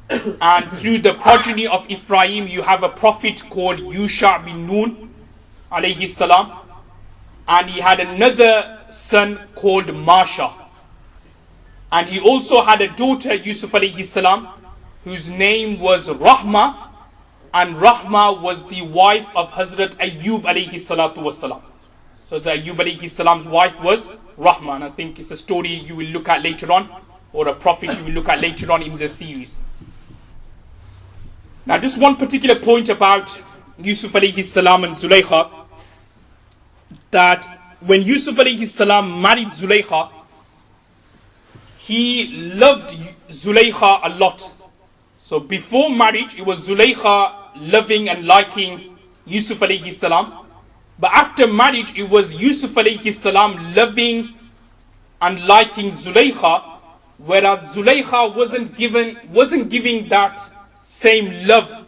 and through the progeny of Ephraim you have a prophet called Yusha bin Nun alayhi salam, and he had another son called Masha, and he also had a daughter, Yusuf alayhi salam, whose name was Rahma, and Rahma was the wife of Hazrat Ayyub alayhi salatu wasalam. So Ayyub alayhi salam's wife was Rahma, and I think it's a story you will look at later on, or a prophet you will look at later on in the series. Now just one particular point about Yusuf alayhi salam and Zulaykha, that when Yusuf alayhi salam married Zulaykha, he loved Zulaykha a lot. So before marriage, it was Zulaykha loving and liking Yusuf alayhi salam. But after marriage, it was Yusuf alayhi salam loving and liking Zulaykha, whereas Zulaykha wasn't giving that same love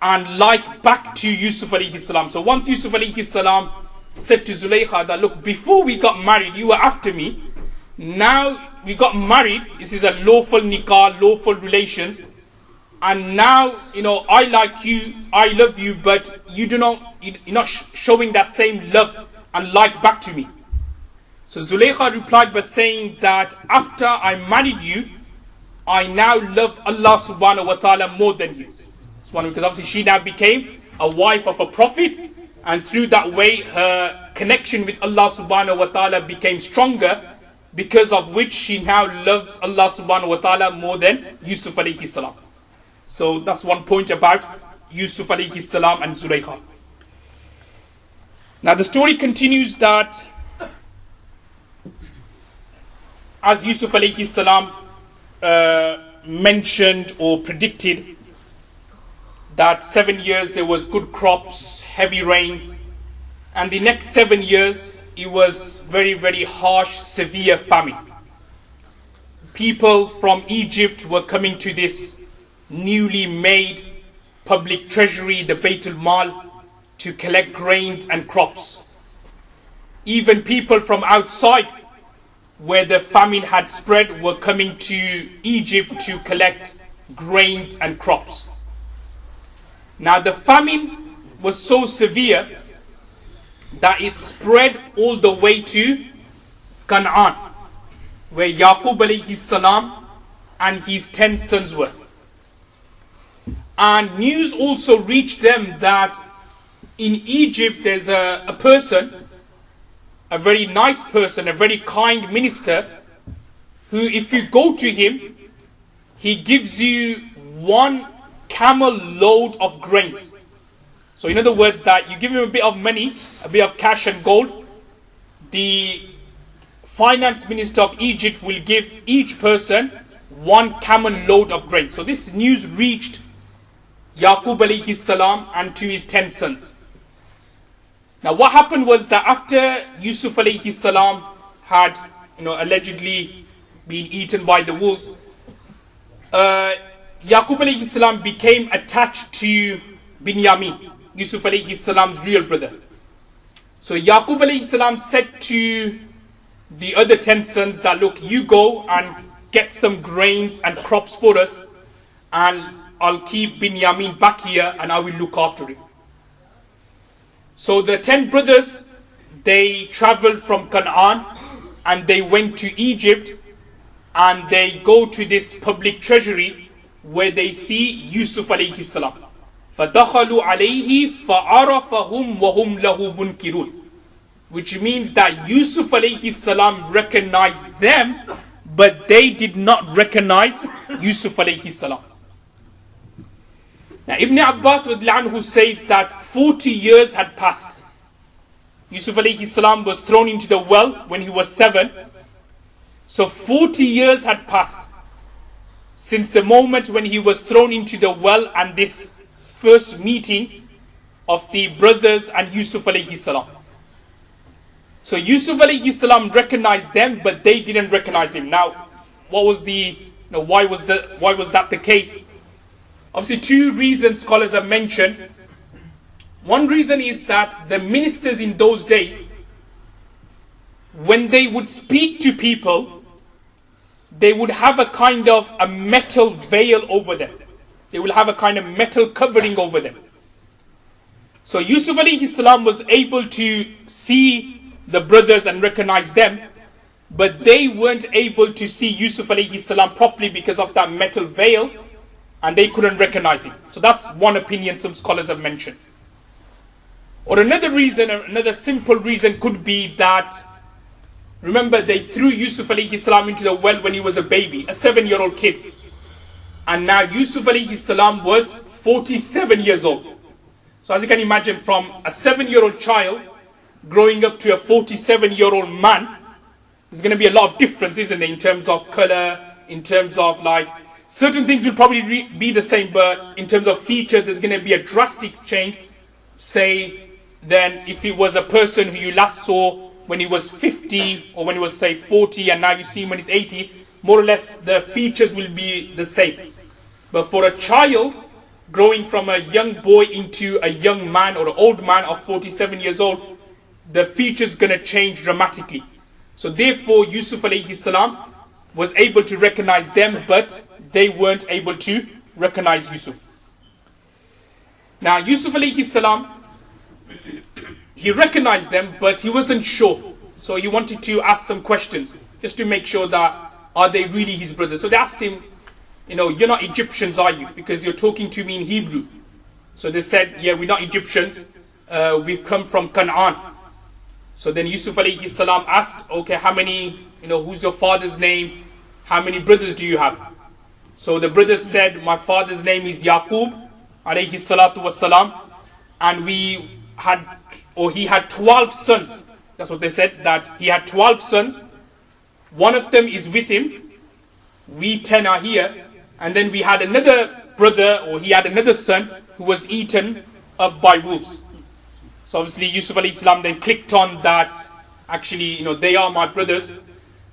and like back to Yusuf alayhi salam. So once Yusuf alayhi salam said to Zulaykha that, look, before we got married, you were after me. Now we got married. This is a lawful nikah, lawful relations. And now, I like you, I love you, but you're not showing that same love and like back to me. So Zulaykha replied by saying that after I married you, I now love Allah subhanahu wa ta'ala more than you. Because obviously she now became a wife of a prophet, and through that way her connection with Allah subhanahu wa ta'ala became stronger, because of which she now loves Allah subhanahu wa ta'ala more than Yusuf alayhi salam. So that's one point about Yusuf alayhi salam and Zulaykha. Now the story continues that as Yusuf alayhi salam mentioned or predicted that 7 years there was good crops, heavy rains, and the next 7 years it was very, very harsh, severe famine. People from Egypt were coming to this newly made public treasury, the Baytul Mal, to collect grains and crops. Even people from outside, where the famine had spread, were coming to Egypt to collect grains and crops. Now the famine was so severe that it spread all the way to Canaan, where Yaqub alayhi salam and his 10 sons were. And news also reached them that in Egypt there's a person, a very nice person, a very kind minister, who if you go to him, he gives you 1 camel load of grains. So in other words, that you give him a bit of money, a bit of cash and gold, the finance minister of Egypt will give each person 1 camel load of grains. So this news reached Yaqub alayhi salam and to his 10 sons. Now what happened was that after Yusuf alayhi salam had allegedly been eaten by the wolves, Yaqub alayhi salam became attached to Binyamin, Yusuf alayhi salam's real brother. So Yaqub alayhi salam said to the other 10 sons that, look, you go and get some grains and crops for us, and I'll keep Binyamin back here and I will look after him. So the 10 brothers, they traveled from Canaan and they went to Egypt, and they go to this public treasury where they see Yusuf alayhi salam. فَدَخَلُوا عَلَيْهِ فَعَرَفَهُمْ وَهُمْ لَهُ مُنْكِرُونَ, which means that Yusuf alayhi salam recognized them, but they did not recognize Yusuf alayhi salam. Now Ibn Abbas radiallahu anhu says that 40 years had passed. Yusuf alayhi salam was thrown into the well when he was 7. So 40 years had passed since the moment when he was thrown into the well and this first meeting of the brothers and Yusuf alayhi salam. So Yusuf alayhi salam recognized them, but they didn't recognize him. Now, what was why was that the case? Obviously, 2 reasons scholars have mentioned. One reason is that the ministers in those days, when they would speak to people, they would have a kind of a metal veil over them. They will have a kind of metal covering over them. So Yusuf alayhi salam was able to see the brothers and recognize them, but they weren't able to see Yusuf alayhi salam properly because of that metal veil, and they couldn't recognize him. So that's one opinion some scholars have mentioned. Or another reason, another simple reason could be that, remember, they threw Yusuf alayhi salam into the well when he was a baby, a 7-year-old kid. And now Yusuf alayhi salam was 47 years old. So as you can imagine, from a 7-year-old child growing up to a 47-year-old man, there's going to be a lot of difference, isn't there, in terms of color, in terms of certain things will probably be the same, but in terms of features, there's going to be a drastic change. Say, then if it was a person who you last saw when he was 50, or when he was, say, 40, and now you see him when he's 80, more or less the features will be the same. But for a child, growing from a young boy into a young man or an old man of 47 years old, the features going to change dramatically. So therefore Yusuf alayhi salam was able to recognize them, but they weren't able to recognize Yusuf. Now Yusuf alayhi salam, he recognized them, but he wasn't sure. So he wanted to ask some questions just to make sure that are they really his brothers. So they asked him, you're not Egyptians, are you? Because you're talking to me in Hebrew. So they said, yeah, we're not Egyptians. We come from Canaan. So then Yusuf alayhi salam asked, okay, how many, who's your father's name? How many brothers do you have? So the brothers said, my father's name is Yaqub alayhi salatu wassalam. And he had 12 sons. That's what they said, that he had 12 sons. One of them is with him. We 10 are here. And then we had another brother, or he had another son who was eaten up by wolves. So obviously Yusuf alayhi salam then clicked on that, actually, they are my brothers.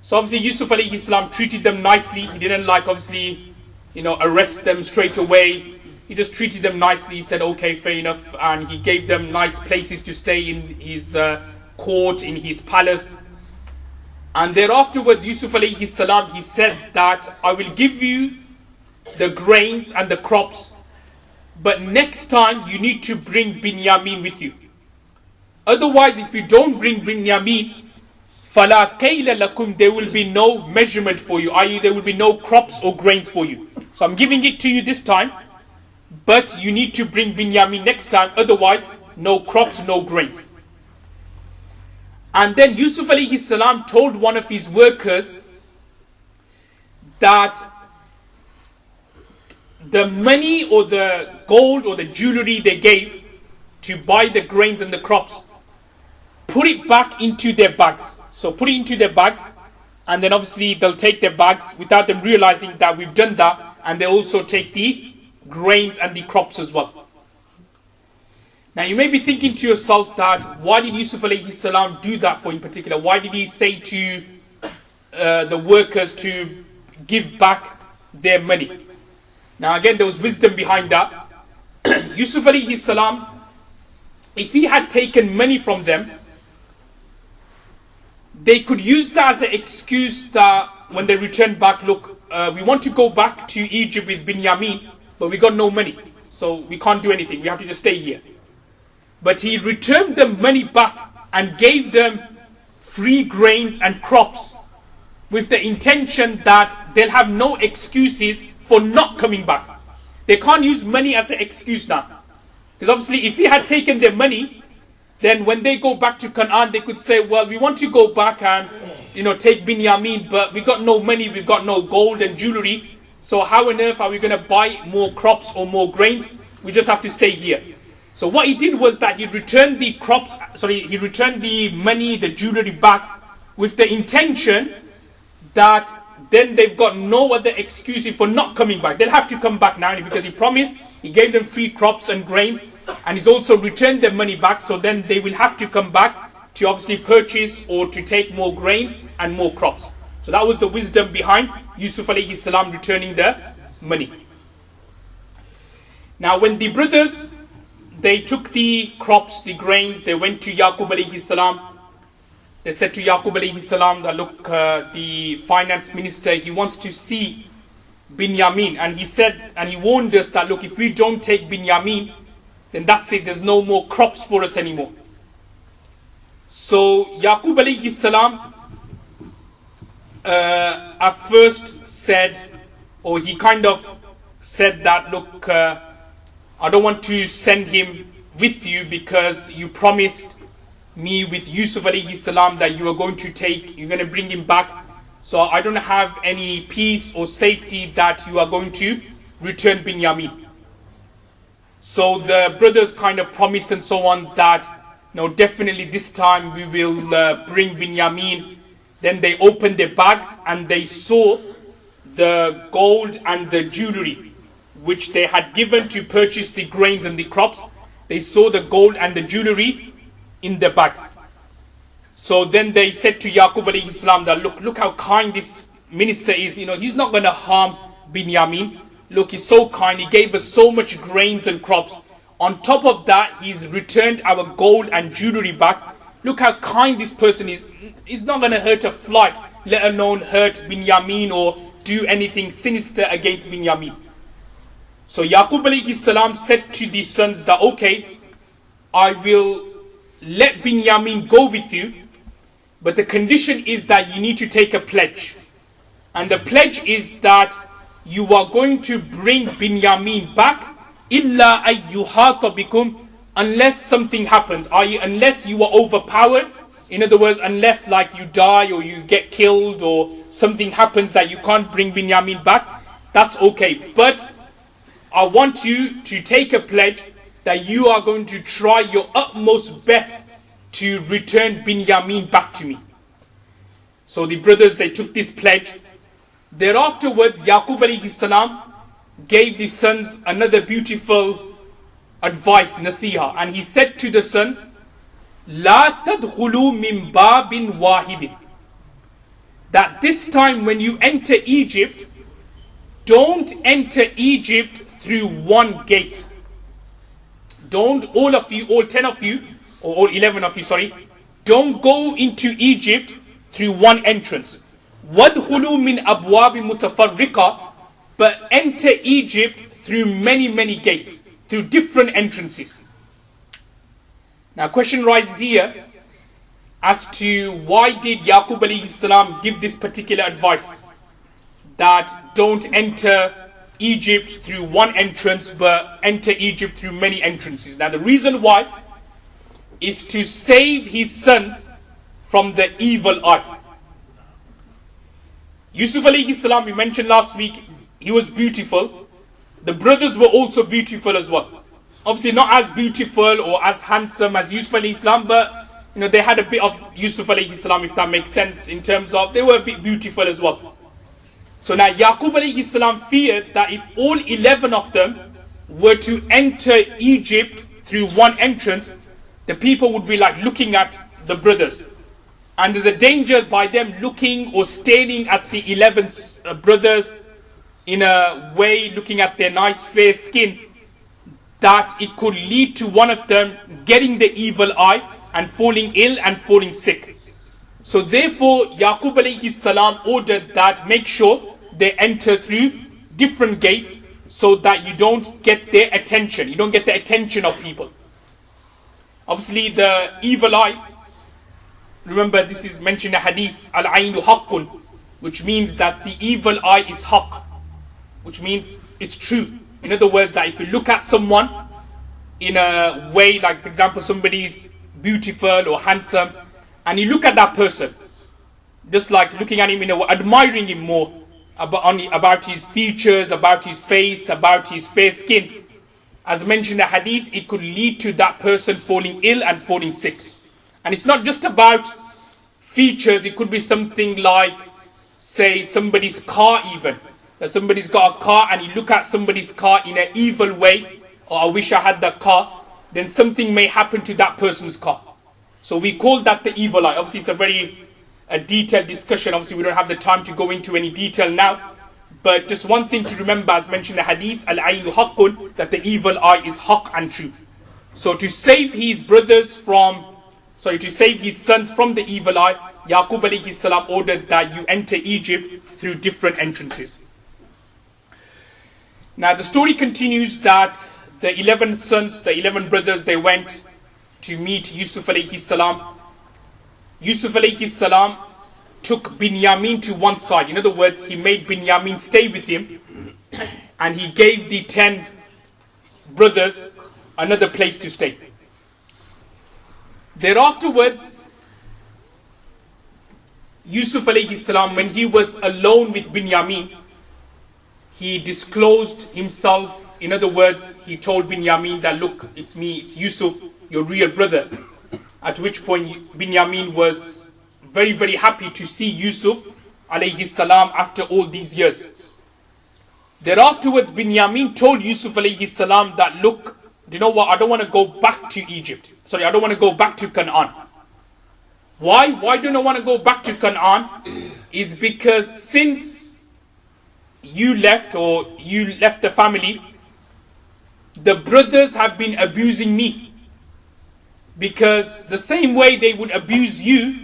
So obviously Yusuf alayhi salam treated them nicely. He didn't obviously, arrest them straight away. He just treated them nicely. He said, okay, fair enough. And he gave them nice places to stay in his court, in his palace. And then afterwards, Yusuf alayhi salam, he said that I will give you the grains and the crops, but next time you need to bring Binyamin with you. Otherwise, if you don't bring Binyamin, فَلَا كَيْلَ لَكُمْ, there will be no measurement for you, i.e. there will be no crops or grains for you. So I'm giving it to you this time, but you need to bring Binyamin next time, otherwise no crops, no grains. And then Yusuf alayhi salam told one of his workers that the money or the gold or the jewelry they gave to buy the grains and the crops, put it back into their bags. So put it into their bags, and then obviously they'll take their bags without them realizing that we've done that, and they also take the grains and the crops as well. Now you may be thinking to yourself that why did Yusuf alayhi salam do that for in particular? Why did he say to the workers to give back their money? Now again, there was wisdom behind that. Yusuf alayhi salam, if he had taken money from them, they could use that as an excuse that when they returned back, look, we want to go back to Egypt with Binyamin, but we got no money. So we can't do anything. We have to just stay here. But he returned the money back and gave them free grains and crops with the intention that they'll have no excuses for not coming back. They can't use money as an excuse now. Because obviously if he had taken their money, then when they go back to Canaan, they could say, well, we want to go back and take Binyamin, but we got no money, we've got no gold and jewelry. So how on earth are we going to buy more crops or more grains? We just have to stay here. So what he did was that he returned he returned the money, the jewelry back with the intention that then they've got no other excuse for not coming back. They'll have to come back now because he promised, he gave them free crops and grains, and he's also returned their money back, so then they will have to come back to obviously purchase or to take more grains and more crops. So that was the wisdom behind Yusuf alayhi salam returning the money. Now when the brothers, they took the crops, the grains, they went to Yaqub alayhi salam. They said to Yaqub alayhi salam that look, the finance minister, he wants to see Binyamin. And he said, and he warned us that look, if we don't take Binyamin, then that's it, there's no more crops for us anymore. So Yaqub alayhi salam at first said, or he kind of said that look, I don't want to send him with you because you promised me with Yusuf alayhi salam that you are going to bring him back. So I don't have any peace or safety that you are going to return Binyamin. So the brothers kind of promised and so on that, no, definitely this time we will bring Binyamin. Then they opened their bags and they saw the gold and the jewelry which they had given to purchase the grains and the crops. They saw the gold and the jewelry in the bags. So then they said to Yaqub alayhi salam that look how kind this minister is. He's not going to harm Binyamin. look, he's so kind, he gave us so much grains and crops. On top of that, he's returned our gold and jewelry back. Look how kind this person is. He's not going to hurt a fly, let alone hurt Binyamin or do anything sinister against Binyamin. So Yaqub alayhi salam said to these sons that, okay, I will let Binyamin go with you, but the condition is that you need to take a pledge. And the pledge is that you are going to bring Binyamin back, illa ayyuhata bikum, unless something happens, i.e. unless you are overpowered. In other words, unless like you die or you get killed or something happens that you can't bring Binyamin back, that's okay. But I want you to take a pledge that you are going to try your utmost best to return Binyamin back to me. So the brothers, they took this pledge. Thereafterwards, Yaqub alayhi salam gave the sons another beautiful advice, nasiha, and he said to the sons, La tadkhulu min babin wahidin. That this time when you enter Egypt, don't enter Egypt through one gate. Don't, all of you, all 10 of you, or all 11 of you, sorry, don't go into Egypt through one entrance. Wadkhulu min abwabi mutafarriqa, but enter Egypt through many gates, through different entrances. Now question rises here as to why did Yaqub alayhi salam give this particular advice, that don't enter Egypt through one entrance but enter Egypt through many entrances. Now the reason why is to save his sons from the evil eye. Yusuf alayhi salam, we mentioned last week, he was beautiful. The brothers were also beautiful as well. Obviously not as beautiful or as handsome as Yusuf alayhi salam, but they had a bit of Yusuf alayhi salam, if that makes sense, in terms of they were a bit beautiful as well. So now Yaqub alayhi salam feared that if all 11 of them were to enter Egypt through one entrance, the people would be like looking at the brothers. And there's a danger by them looking or staring at the 11 brothers in a way, looking at their nice fair skin, that it could lead to one of them getting the evil eye and falling ill and falling sick. So therefore, Yaqub alayhi salam ordered that make sure they enter through different gates so that you don't get their attention. You don't get the attention of people. Obviously, the evil eye, remember this is mentioned in hadith, al-aynu haqqun, which means that the evil eye is haqq, which means it's true. In other words, that if you look at someone in a way, like for example, somebody's beautiful or handsome, and you look at that person, just like looking at him in a way, admiring him more, about his features, about his face, about his fair skin. As mentioned in the hadith, it could lead to that person falling ill and falling sick. And it's not just about features, it could be something like, say, somebody's car even. That somebody's got a car and you look at somebody's car in an evil way, or I wish I had that car, then something may happen to that person's car. So we call that the evil eye. Obviously it's a very detailed discussion. Obviously we don't have the time to go into any detail now. But just one thing to remember, as mentioned in the hadith, al-aynu haqqun, that the evil eye is haqq and true. So to save his sons from the evil eye, Yaqub alayhi salam ordered that you enter Egypt through different entrances. Now the story continues that the 11 sons, the 11 brothers, they went to meet Yusuf alayhi salam. Yusuf alayhi salam took Binyamin to one side. In other words, he made Binyamin stay with him, and he gave the 10 brothers another place to stay. Thereafterwards, Yusuf alayhi salam, when he was alone with Binyamin, he disclosed himself. In other words, he told Binyamin that, look, it's me, it's Yusuf, your real brother. At which point Binyamin was very happy to see Yusuf alayhi salam after all these years. Thereafterwards, Binyamin told Yusuf alayhi salam that, look, do you know what, I don't want to go back to Egypt. Sorry, I don't want to go back to Canaan. Why don't I want to go back to Canaan? Is because since you left the family, the brothers have been abusing me. Because the same way they would abuse you,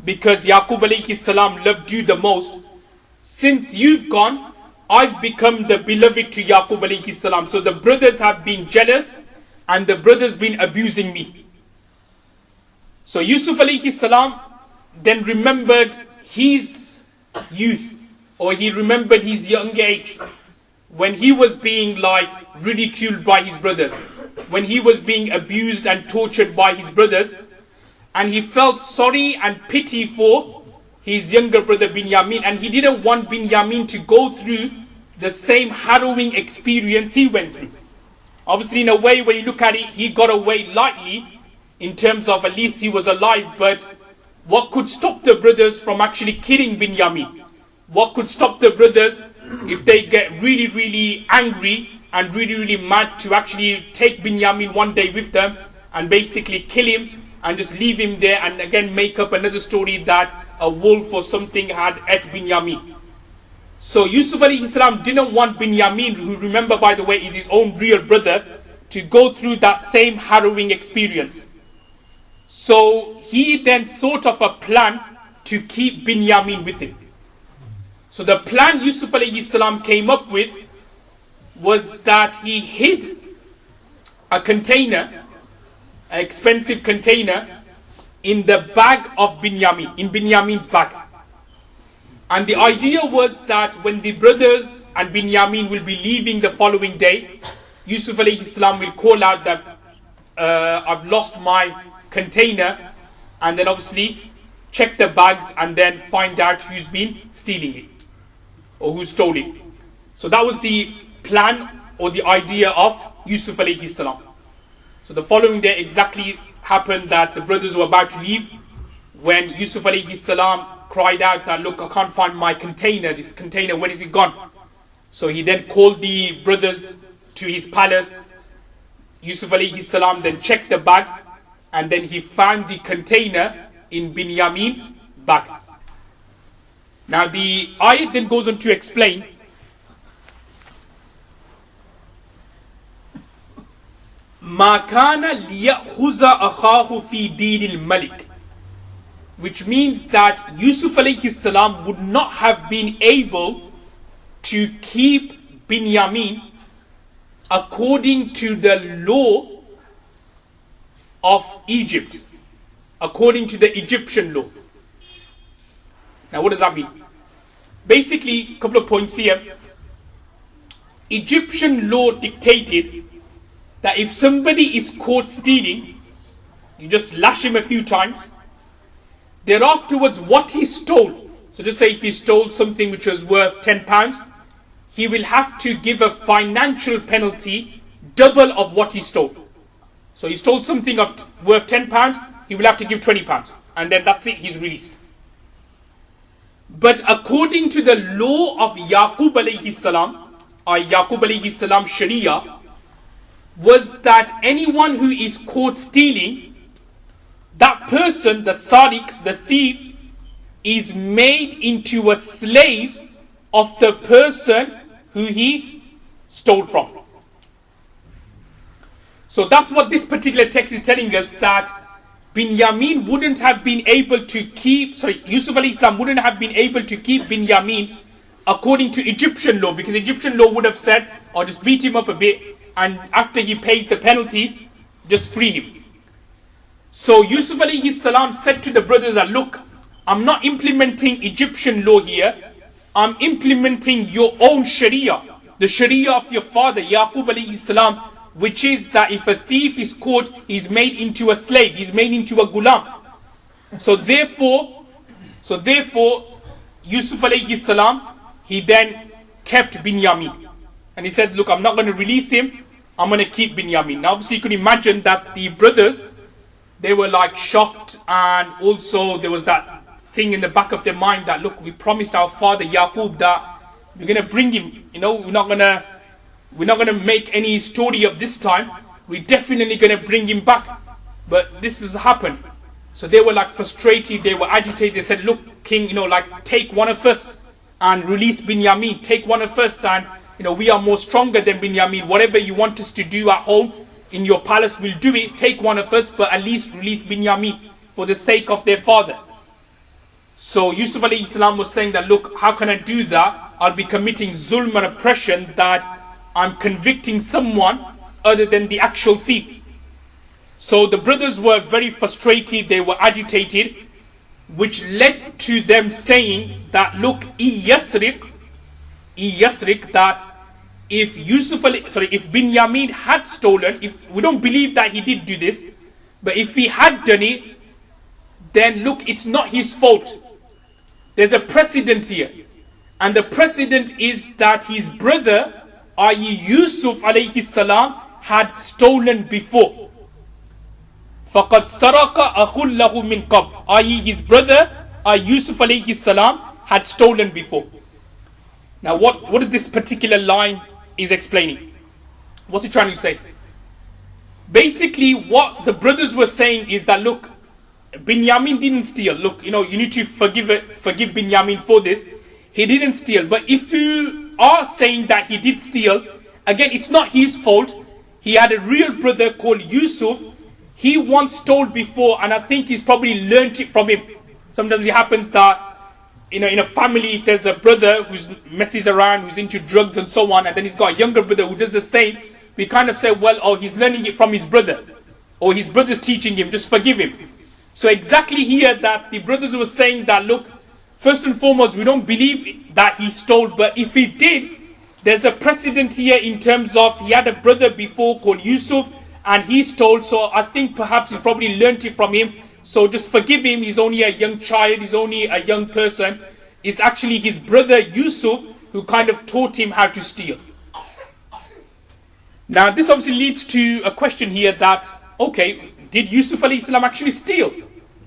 because Yaqub alayhi salam loved you the most, since you've gone, I've become the beloved to Yaqub alayhi salam. So the brothers have been jealous and the brothers been abusing me. So Yusuf alayhi salam then remembered his youth, or he remembered his young age, when he was being like ridiculed by his brothers, when he was being abused and tortured by his brothers, and he felt sorry and pity for his younger brother Binyamin, and he didn't want Binyamin to go through the same harrowing experience he went through. Obviously, in a way, when you look at it, he got away lightly in terms of at least he was alive, but what could stop the brothers from actually killing Binyamin? What could stop the brothers if they get really, really angry and really, really mad to actually take Binyamin one day with them and basically kill him and just leave him there, and again make up another story that a wolf or something had ate Binyamin. So Yusuf alayhi salam didn't want Binyamin, who, remember by the way is his own real brother, to go through that same harrowing experience. So he then thought of a plan to keep Binyamin with him. So the plan Yusuf alayhi salam came up with was that he hid a container, an expensive container, in the bag of Binyamin, in Binyamin's bag. And the idea was that when the brothers and Binyamin will be leaving the following day, Yusuf alayhi salam will call out that I've lost my container, and then obviously check the bags and then find out who's been stealing it or who stole it. So that was the plan or the idea of Yusuf alayhi salam. So the following day exactly happened that the brothers were about to leave when Yusuf alayhi salam cried out that, look, I can't find my container, this container, where is it gone? So he then called the brothers to his palace. Yusuf alayhi salam then checked the bags, and then he found the container in Binyamin's bag. Now the ayat then goes on to explain مَا كَانَ لِيَأْخُذَ أَخَاهُ فِي دِينِ الْمَلِكِ, which means that Yusuf alayhi salam would not have been able to keep Binyamin according to the law of Egypt, according to the Egyptian law. Now what does that mean? Basically, a couple of points here. Egyptian law dictated that if somebody is caught stealing, you just lash him a few times. Thereafterwards, what he stole, so just say if he stole something which was worth £10, he will have to give a financial penalty double of what he stole. So he stole something worth £10, he will have to give £20, and then that's it, he's released. But according to the law of Yaqub alayhi salam, or Yaqub alayhi salam Sharia, was that anyone who is caught stealing, that person, the sadiq, the thief, is made into a slave of the person who he stole from. So that's what this particular text is telling us, that Binyamin wouldn't have been able to keep, Yusuf alayhi salam wouldn't have been able to keep Binyamin according to Egyptian law, because Egyptian law would have said, or just beat him up a bit, and after he pays the penalty, just free him. So Yusuf alayhi salam said to the brothers that, look, I'm not implementing Egyptian law here, I'm implementing your own Sharia, the Sharia of your father, Yaqub alayhi salam, which is that if a thief is caught, he's made into a slave, he's made into a gulam. So therefore, Yusuf alayhi salam, he then kept Binyamin. And he said, look, I'm not going to release him, I'm going to keep Binyamin. Now obviously you can imagine that the brothers, they were like shocked, and also there was that thing in the back of their mind that, look, we promised our father Yaqub that we're going to bring him, we're not going to make any story of this time, we're definitely going to bring him back. But this has happened. So they were like frustrated, they were agitated, they said, look, king, take one of us, and release Binyamin. Take one of us, and we are more stronger than Binyamin. Whatever you want us to do at home in your palace, we'll do it. Take one of us, but at least release Binyamin for the sake of their father. So Yusuf alayhi salam was saying that, look, how can I do that? I'll be committing zulm and oppression, that I'm convicting someone other than the actual thief. So the brothers were very frustrated, they were agitated, which led to them saying that, look, that if if Binyamin had stolen, if we don't believe that he did do this, but if he had done it, then look, it's not his fault. There's a precedent here. And the precedent is that his brother, i.e. Yusuf alayhi salam, had stolen before. فَقَدْ سَرَقَ أَخُ لَهُ مِنْ قَبْلِ, i.e. his brother, Yusuf alayhi salam, had stolen before. Now what is this particular line is explaining? What's he trying to say? Basically what the brothers were saying is that, look, Binyamin didn't steal. Look, you need to forgive Binyamin for this. He didn't steal. But if you are saying that he did steal, again, it's not his fault. He had a real brother called Yusuf. He once stole before, and I think he's probably learnt it from him. Sometimes it happens that in a family, if there's a brother who messes around, who's into drugs and so on, and then he's got a younger brother who does the same, we kind of say, well, oh, he's learning it from his brother, or his brother's teaching him, just forgive him. So exactly here that the brothers were saying that, look, first and foremost, we don't believe that he stole, but if he did, there's a precedent here in terms of he had a brother before called Yusuf, and he stole, so I think perhaps he's probably learnt it from him. So just forgive him, he's only a young child, he's only a young person. It's actually his brother Yusuf who kind of taught him how to steal. Now this obviously leads to a question here that, okay, did Yusuf alayhi salam actually steal?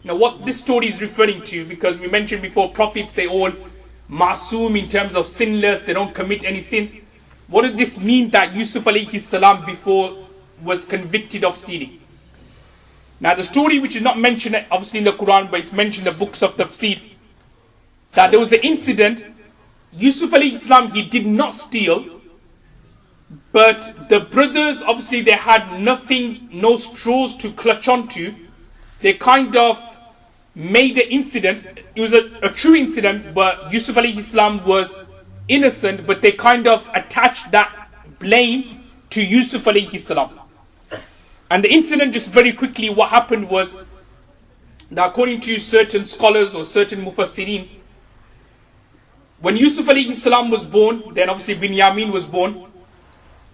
What this story is referring to, because we mentioned before, prophets, they all ma'soom in terms of sinless, they don't commit any sins. What does this mean that Yusuf alayhi salam before was convicted of stealing? Now the story, which is not mentioned obviously in the Quran, but it's mentioned in the books of tafsir, that there was an incident. Yusuf alayhi salam, he did not steal, but the brothers, obviously they had nothing, no straws to clutch onto. They kind of made the incident, it was a true incident, but Yusuf alayhi salam was innocent, but they kind of attached that blame to Yusuf alayhi salam. And the incident, just very quickly, what happened was that according to certain scholars or certain mufassirin, when Yusuf alayhi salam was born, then obviously Binyamin was born,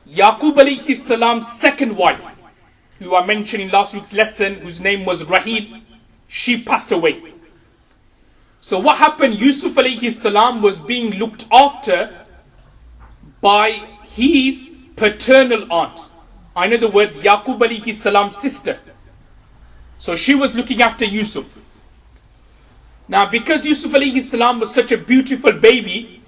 Yaqub alayhi salam's second wife, who I mentioned in last week's lesson, whose name was Rahil, she passed away. So what happened, Yusuf alayhi salam was being looked after by his paternal aunt. In other words, Yaqub alayhi salam's sister. So she was looking after Yusuf. Now because Yusuf alayhi salam was such a beautiful baby,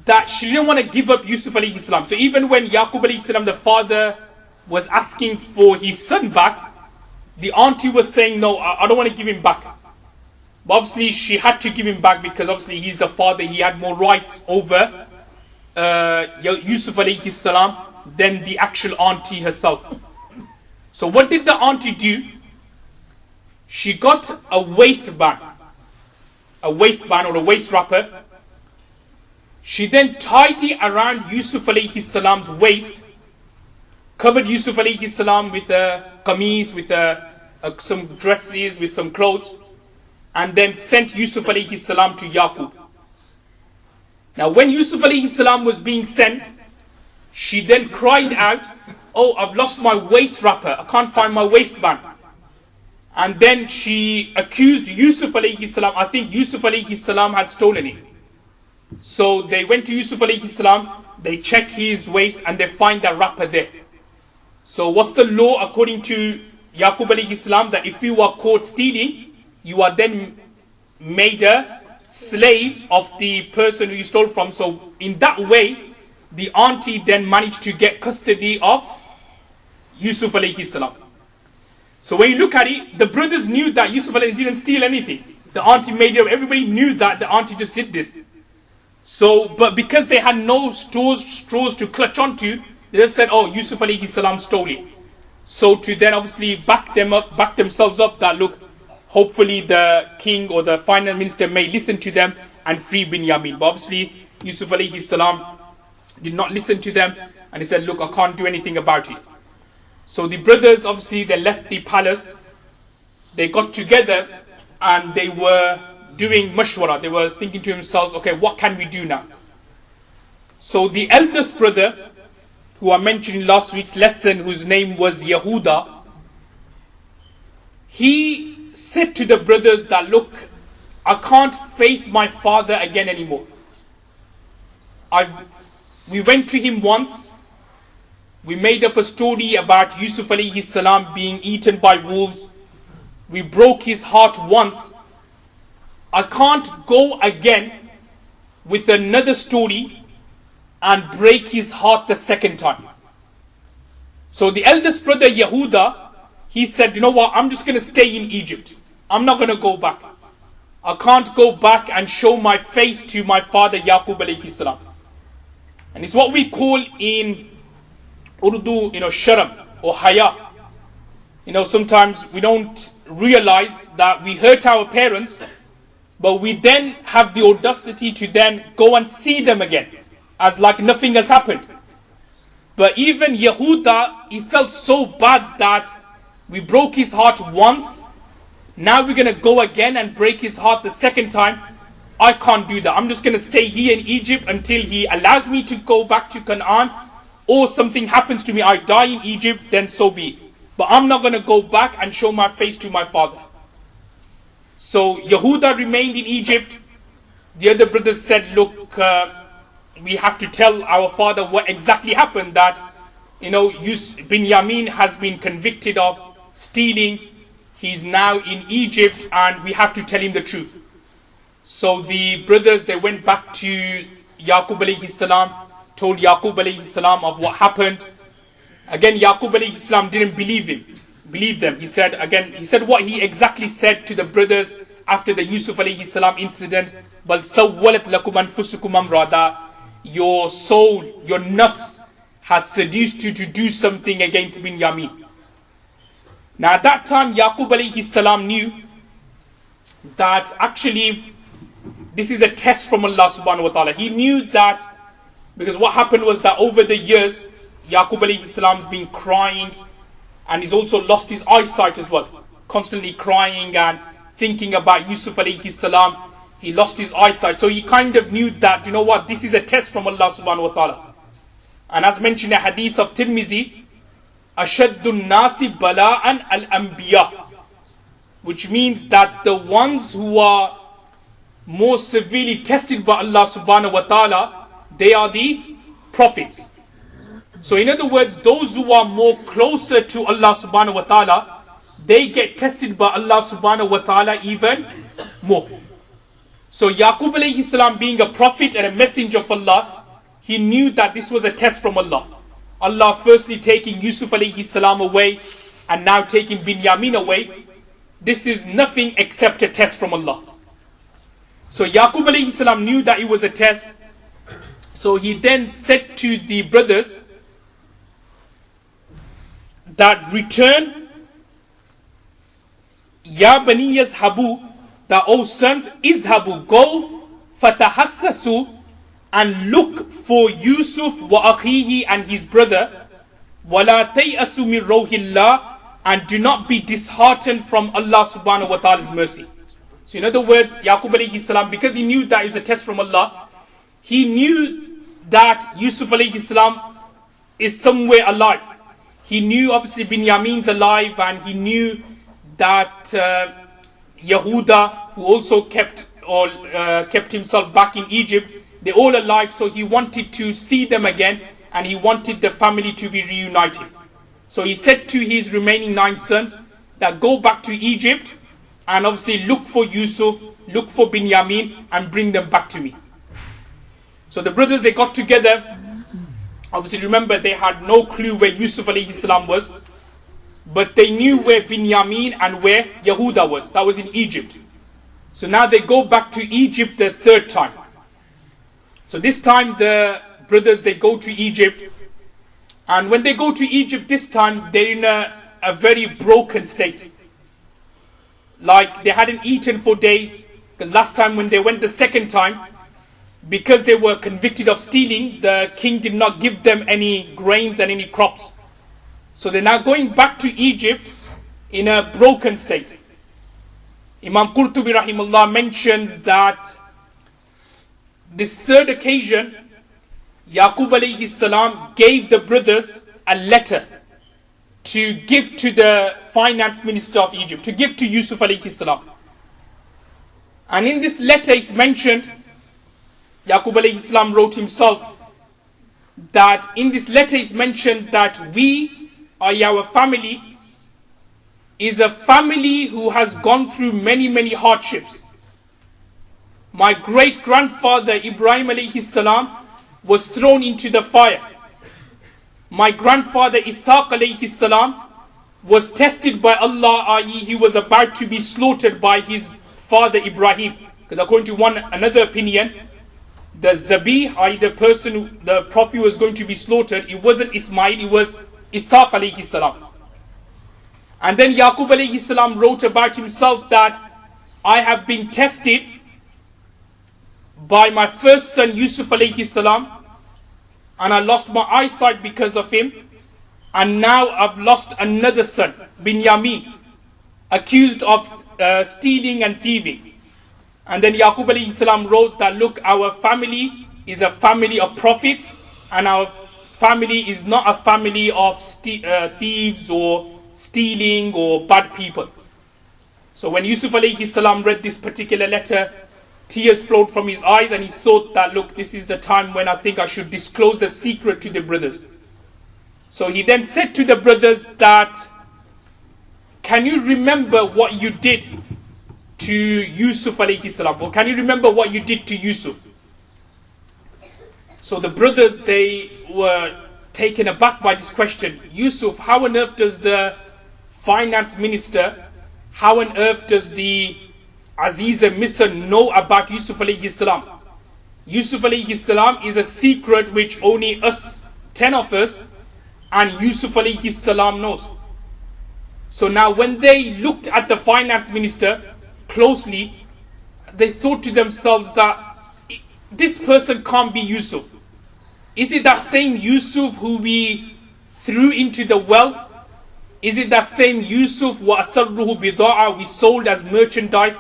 that she didn't want to give up Yusuf alayhi salam. So even when Yaqub alayhi salam, the father, was asking for his son back, the auntie was saying, no, I don't want to give him back. But obviously she had to give him back, because obviously he's the father, he had more rights over Yusuf alayhi salam than the actual auntie herself. So what did the auntie do? She got a waistband or a waist wrapper. She then tied it around Yusuf alayhi salam's waist, covered Yusuf alayhi salam with a qameez, with some dresses, with some clothes, and then sent Yusuf alayhi salam to Yaqub. Now when Yusuf alayhi salam was being sent, she then cried out, oh, I've lost my waist wrapper, I can't find my waistband. And then she accused Yusuf alayhi salam. I think Yusuf alayhi salam had stolen it. So they went to Yusuf alayhi salam, they check his waist, and they find that wrapper there. So what's the law according to Yaqub alayhi salam? That if you are caught stealing, you are then made a slave of the person who you stole from. So in that way, the auntie then managed to get custody of Yusuf alayhi salam. So when you look at it, the brothers knew that Yusuf alayhi didn't steal anything. The auntie made it, everybody knew that the auntie just did this. So, but because they had no straws to clutch onto, they just said, oh, Yusuf alayhi salam stole it. So to then obviously back themselves up that, look, hopefully the king or the finance minister may listen to them and free Binyamin. But obviously Yusuf alayhi salam did not listen to them, and he said, look, I can't do anything about it. So the brothers, obviously, they left the palace. They got together and they were doing mashwara. They were thinking to themselves, okay, what can we do now? So the eldest brother, who I mentioned in last week's lesson, whose name was Yehuda, he said to the brothers that, look, I can't face my father again anymore. We went to him once. We made up a story about Yusuf alayhi salam being eaten by wolves. We broke his heart once. I can't go again with another story and break his heart the second time. So the eldest brother Yehuda, he said, you know what, I'm just going to stay in Egypt. I'm not going to go back. I can't go back and show my face to my father Yaqub alayhi salam. And it's what we call in Urdu, sharam or haya. Sometimes we don't realize that we hurt our parents, but we then have the audacity to then go and see them again, as like nothing has happened. But even Yehuda, he felt so bad that we broke his heart once. Now we're going to go again and break his heart the second time. I can't do that. I'm just going to stay here in Egypt until he allows me to go back to Canaan, or something happens to me, I die in Egypt, then so be it. But I'm not going to go back and show my face to my father. So Yehuda remained in Egypt. The other brothers said, look, we have to tell our father what exactly happened, that Binyamin has been convicted of stealing. He's now in Egypt and we have to tell him the truth. So the brothers, they went back to Yaqub alayhi salam, told Yaqub alayhi salam of what happened. Again, Yaqub alayhi salam didn't believe them. He said what he exactly said to the brothers after the Yusuf alayhi salam incident. Bal sawwalat lakum anfusukum amra, your soul, your nafs has seduced you to do something against Binyamin. Now at that time, Yaqub alayhi salam knew that actually this is a test from Allah subhanahu wa ta'ala. He knew that, because what happened was that over the years, Yaqub alayhi salam has been crying, and he's also lost his eyesight as well. Constantly crying and thinking about Yusuf alayhi salam. He lost his eyesight. So he kind of knew that, this is a test from Allah subhanahu wa ta'ala. And as mentioned in a hadith of Tirmidhi, Ashaddun nasi bala'an al-anbiya, which means that the ones who are more severely tested by Allah subhanahu wa ta'ala, they are the prophets. So in other words, those who are more closer to Allah subhanahu wa ta'ala, they get tested by Allah subhanahu wa ta'ala even more. So Yaqub alayhi salam, being a prophet and a messenger of Allah, he knew that this was a test from Allah. Allah firstly taking Yusuf alayhi salam away and now taking Binyamin away. This is nothing except a test from Allah. So Yaqub alayhi salam knew that it was a test. So he then said to the brothers that return, Ya bani yazhabu, that O sons, idhabu, go, fatahassasu, and look for Yusuf wa akhihi, and his brother, wala tayasu min rawhillah, and do not be disheartened from Allah subhanahu wa ta'ala's mercy. So in other words, Yaqub alayhi salam, because he knew that it was a test from Allah, he knew that Yusuf alayhi salam is somewhere alive. He knew obviously Binyamin's alive, and he knew that Yehuda, who also kept himself back in Egypt, they're all alive. So he wanted to see them again, and he wanted the family to be reunited. So he said to his remaining 9 sons that go back to Egypt and obviously look for Yusuf, look for Binyamin, and bring them back to me. So the brothers, they got together. Obviously remember, they had no clue where Yusuf alayhi salam was, but they knew where Binyamin and where Yehuda was. That was in Egypt. So now they go back to Egypt the 3rd time. So this time the brothers, they go to Egypt. And when they go to Egypt this time, they're in a very broken state. Like they hadn't eaten for days. Because last time when they went the second time, because they were convicted of stealing, the king did not give them any grains and any crops. So they're now going back to Egypt in a broken state. Imam Qurtubi rahimullah mentions that this third occasion, Yaqub alayhi salam gave the brothers a letter to give to the finance minister of Egypt, to give to Yusuf alayhi salam. And in this letter it's mentioned, Yaqub alayhi salam wrote himself, that in this letter it's mentioned that we, our family, is a family who has gone through many hardships. My great-grandfather Ibrahim alayhi salam was thrown into the fire. My grandfather Ishaq alayhi salam was tested by Allah, i.e. he was about to be slaughtered by his father Ibrahim. Because according to another opinion, the Zabih, i.e. the prophet was going to be slaughtered, it wasn't Ismail, it was Ishaq alayhi salam. And then Yaqub alayhi salam wrote about himself that I have been tested by my first son Yusuf alayhi salam, and I lost my eyesight because of him, and now I've lost another son, Binyamin, accused of stealing and thieving. And then Yaqub alayhi salam wrote that, look, our family is a family of prophets, and our family is not a family of thieves or stealing or bad people. So when Yusuf alayhi salam read this particular letter, tears flowed from his eyes, and he thought that, look, this is the time when I think I should disclose the secret to the brothers. So he then said to the brothers that, can you remember what you did to Yusuf alayhi salam? Or can you remember what you did to Yusuf? So the brothers, they were taken aback by this question. Yusuf, how on earth does the finance minister, how on earth does the Aziz and Misr know about Yusuf alayhi salam? Yusuf alayhi salam is a secret which only us, 10 of us, and Yusuf alayhi salam knows. So now when they looked at the finance minister closely, they thought to themselves that this person can't be Yusuf. Is it that same Yusuf who we threw into the well? Is it that same Yusuf وَأَسَرُّهُ بِضَاعَ we sold as merchandise?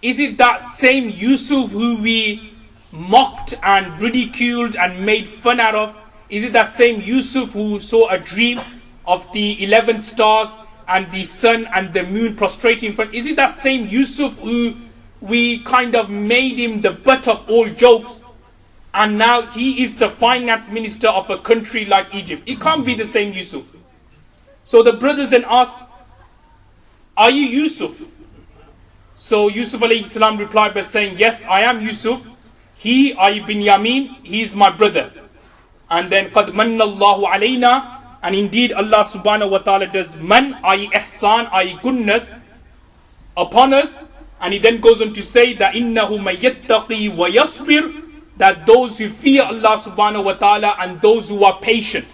Is it that same Yusuf who we mocked and ridiculed and made fun out of? Is it that same Yusuf who saw a dream of the 11 stars and the sun and the moon prostrating in front? Is it that same Yusuf who we kind of made him the butt of all jokes, and now he is the finance minister of a country like Egypt? It can't be the same Yusuf. So the brothers then asked, are you Yusuf? So Yusuf alayhi salam replied by saying, yes, I am Yusuf. He, I Binyamin, he is my brother. And then قَدْ مَنَّ اللَّهُ عَلَيْنَا, and indeed Allah subhanahu wa ta'ala does man, i.e. ihsan, i.e. goodness upon us. And he then goes on to say that إِنَّهُ مَن يَتَّقِي وَيَصْبِرْ, that those who fear Allah subhanahu wa ta'ala and those who are patient,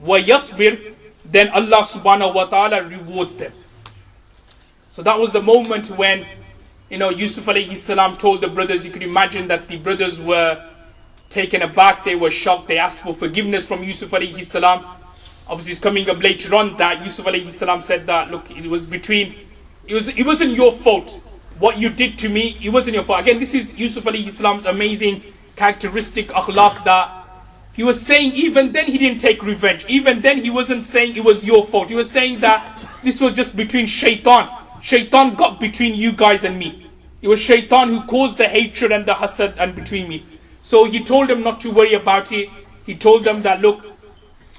وَيَصْبِرْ, then Allah subhanahu wa ta'ala rewards them. So that was the moment when, Yusuf alayhi salam told the brothers. You could imagine that the brothers were taken aback, they were shocked, they asked for forgiveness from Yusuf alayhi salam. Obviously it's coming up later on that Yusuf alayhi salam said that, look, it wasn't your fault. What you did to me, it wasn't your fault. Again, this is Yusuf alayhi salam's amazing characteristic akhlaq, that he was saying even then he didn't take revenge. Even then he wasn't saying it was your fault. He was saying that this was just between shaitan. Shaitan got between you guys and me. It was shaitan who caused the hatred and the hasad and between me. So he told them not to worry about it. He told them that, look,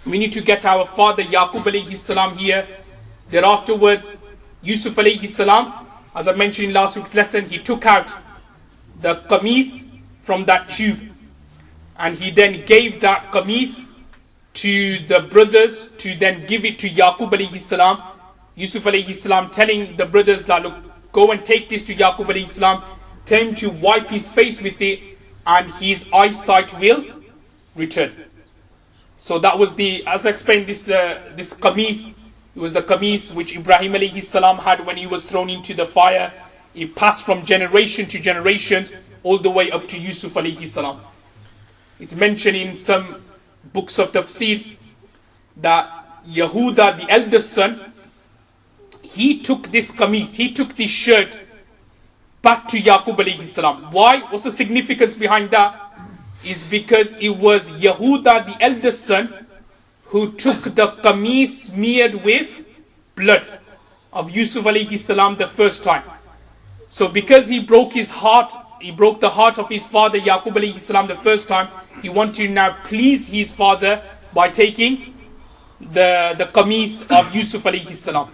we need to get our father Yaqub alayhi salam here. Then afterwards, Yusuf alayhi salam, as I mentioned in last week's lesson, he took out the qamis from that tube, and he then gave that qamis to the brothers to then give it to Yaqub alayhi salam. Yusuf alayhi salam telling the brothers that, look, go and take this to Yaqub alayhi salam, tell him to wipe his face with it, and his eyesight will return. So that was as I explained, this qamis, it was the qamis which Ibrahim alayhi salam had when he was thrown into the fire. It passed from generation to generations all the way up to Yusuf alayhi salam. It's mentioned in some books of tafsir that Yehuda, the eldest son, he took this qamis, he took this shirt back to Yaqub alayhi salam. Why? What's the significance behind that? Is because it was Yehuda, the eldest son, who took the qamis smeared with blood of Yusuf alayhi salam the first time. So because he broke his heart, he broke the heart of his father Yaqub alayhi salam the first time, he wanted to now please his father by taking the qamis of Yusuf alayhi salam.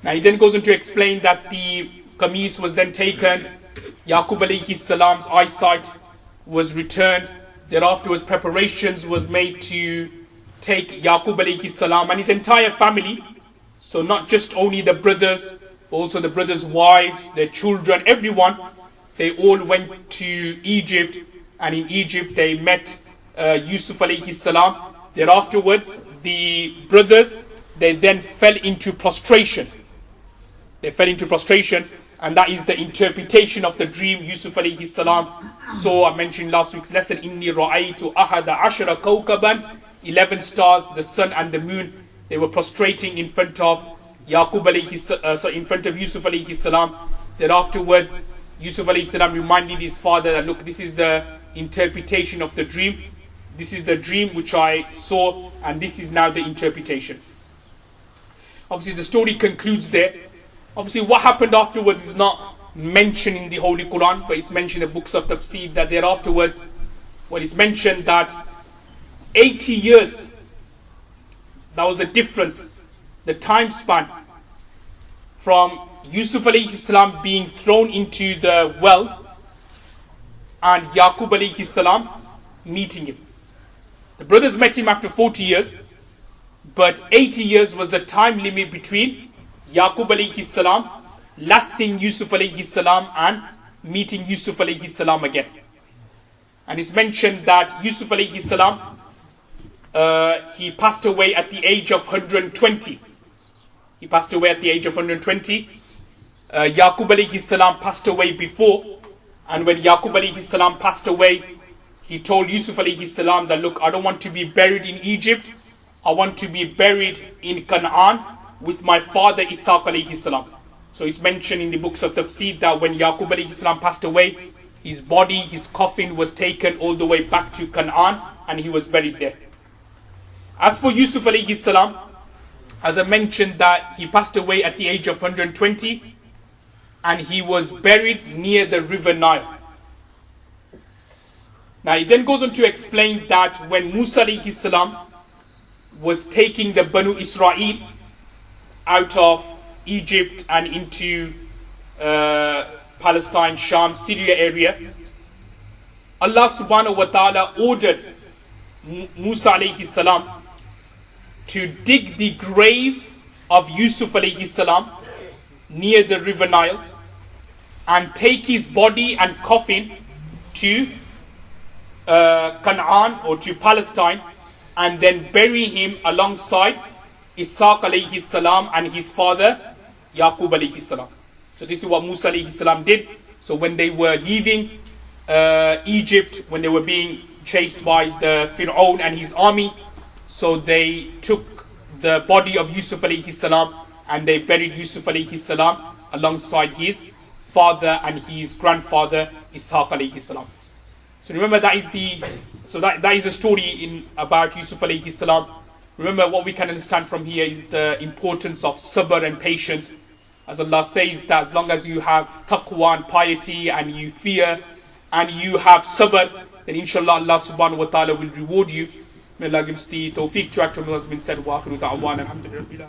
Now he then goes on to explain that the qamis was then taken, Yaqub alayhi salam's eyesight was returned. Thereafter preparations was made to take Yaqub alayhi salam and his entire family. So not just only the brothers, but also the brothers' wives, their children, everyone. They all went to Egypt, and in Egypt they met Yusuf alayhi salam. Thereafterwards, the brothers, they then fell into prostration. They fell into prostration, and that is the interpretation of the dream Yusuf alayhi salam. So I mentioned last week's lesson, Inni ra'aytu ahada ashara kawkaban, 11 stars, the sun and the moon. They were prostrating in front of Yaqub alayhi in front of Yusuf alayhi salam. Thereafterwards, Yusuf alayhi salam reminded his father that, look, this is the interpretation of the dream. This is the dream which I saw, and this is now the interpretation. Obviously, the story concludes there. Obviously, what happened afterwards is not mentioned in the Holy Quran, but it's mentioned in the books of tafsir that thereafterwards, well, it's mentioned that 80 years, that was the difference, the time span from Yusuf alayhi salam being thrown into the well and Yaqub alayhi salam meeting him. The brothers met him after 40 years, but 80 years was the time limit between Yaqub alayhi salam last seeing Yusuf alayhi salam and meeting Yusuf alayhi salam again. And it's mentioned that Yusuf alayhi salam, he passed away at the age of 120. He passed away at the age of 120. Yaqub alayhi salam passed away before, and when Yaqub alayhi salam passed away, he told Yusuf alayhi salam that, look, I don't want to be buried in Egypt. I want to be buried in Canaan with my father Ishaq alayhi salam. So it's mentioned in the books of tafsir that when Yaqub alayhi salam passed away, his body, his coffin was taken all the way back to Canaan, and he was buried there. As for Yusuf alayhi salam, as I mentioned, that he passed away at the age of 120, and he was buried near the river Nile. Now he then goes on to explain that when Musa alayhi salam was taking the Banu Israel out of Egypt and into Palestine, Sham, Syria area, Allah subhanahu wa ta'ala ordered Musa alayhi salam to dig the grave of Yusuf alayhi salam near the river Nile and take his body and coffin to Canaan or to Palestine, and then bury him alongside Ishaq alayhi salam and his father Yaqub alayhi salam. So this is what Musa alayhi salam did. So when they were leaving Egypt, when they were being chased by the Fir'aun and his army, so they took the body of Yusuf alayhi salam and they buried Yusuf alayhi salam alongside his father and his grandfather Ishaq alayhi salam. So remember, that is the story about Yusuf alayhi salam. Remember, what we can understand from here is the importance of sabr and patience. As Allah says, that as long as you have taqwa and piety and you fear and you have sabr, then inshallah Allah subhanahu wa ta'ala will reward you. May Allah give us the tawfiq to act on what has been said. Wa akhiru da'wan alhamdulillah.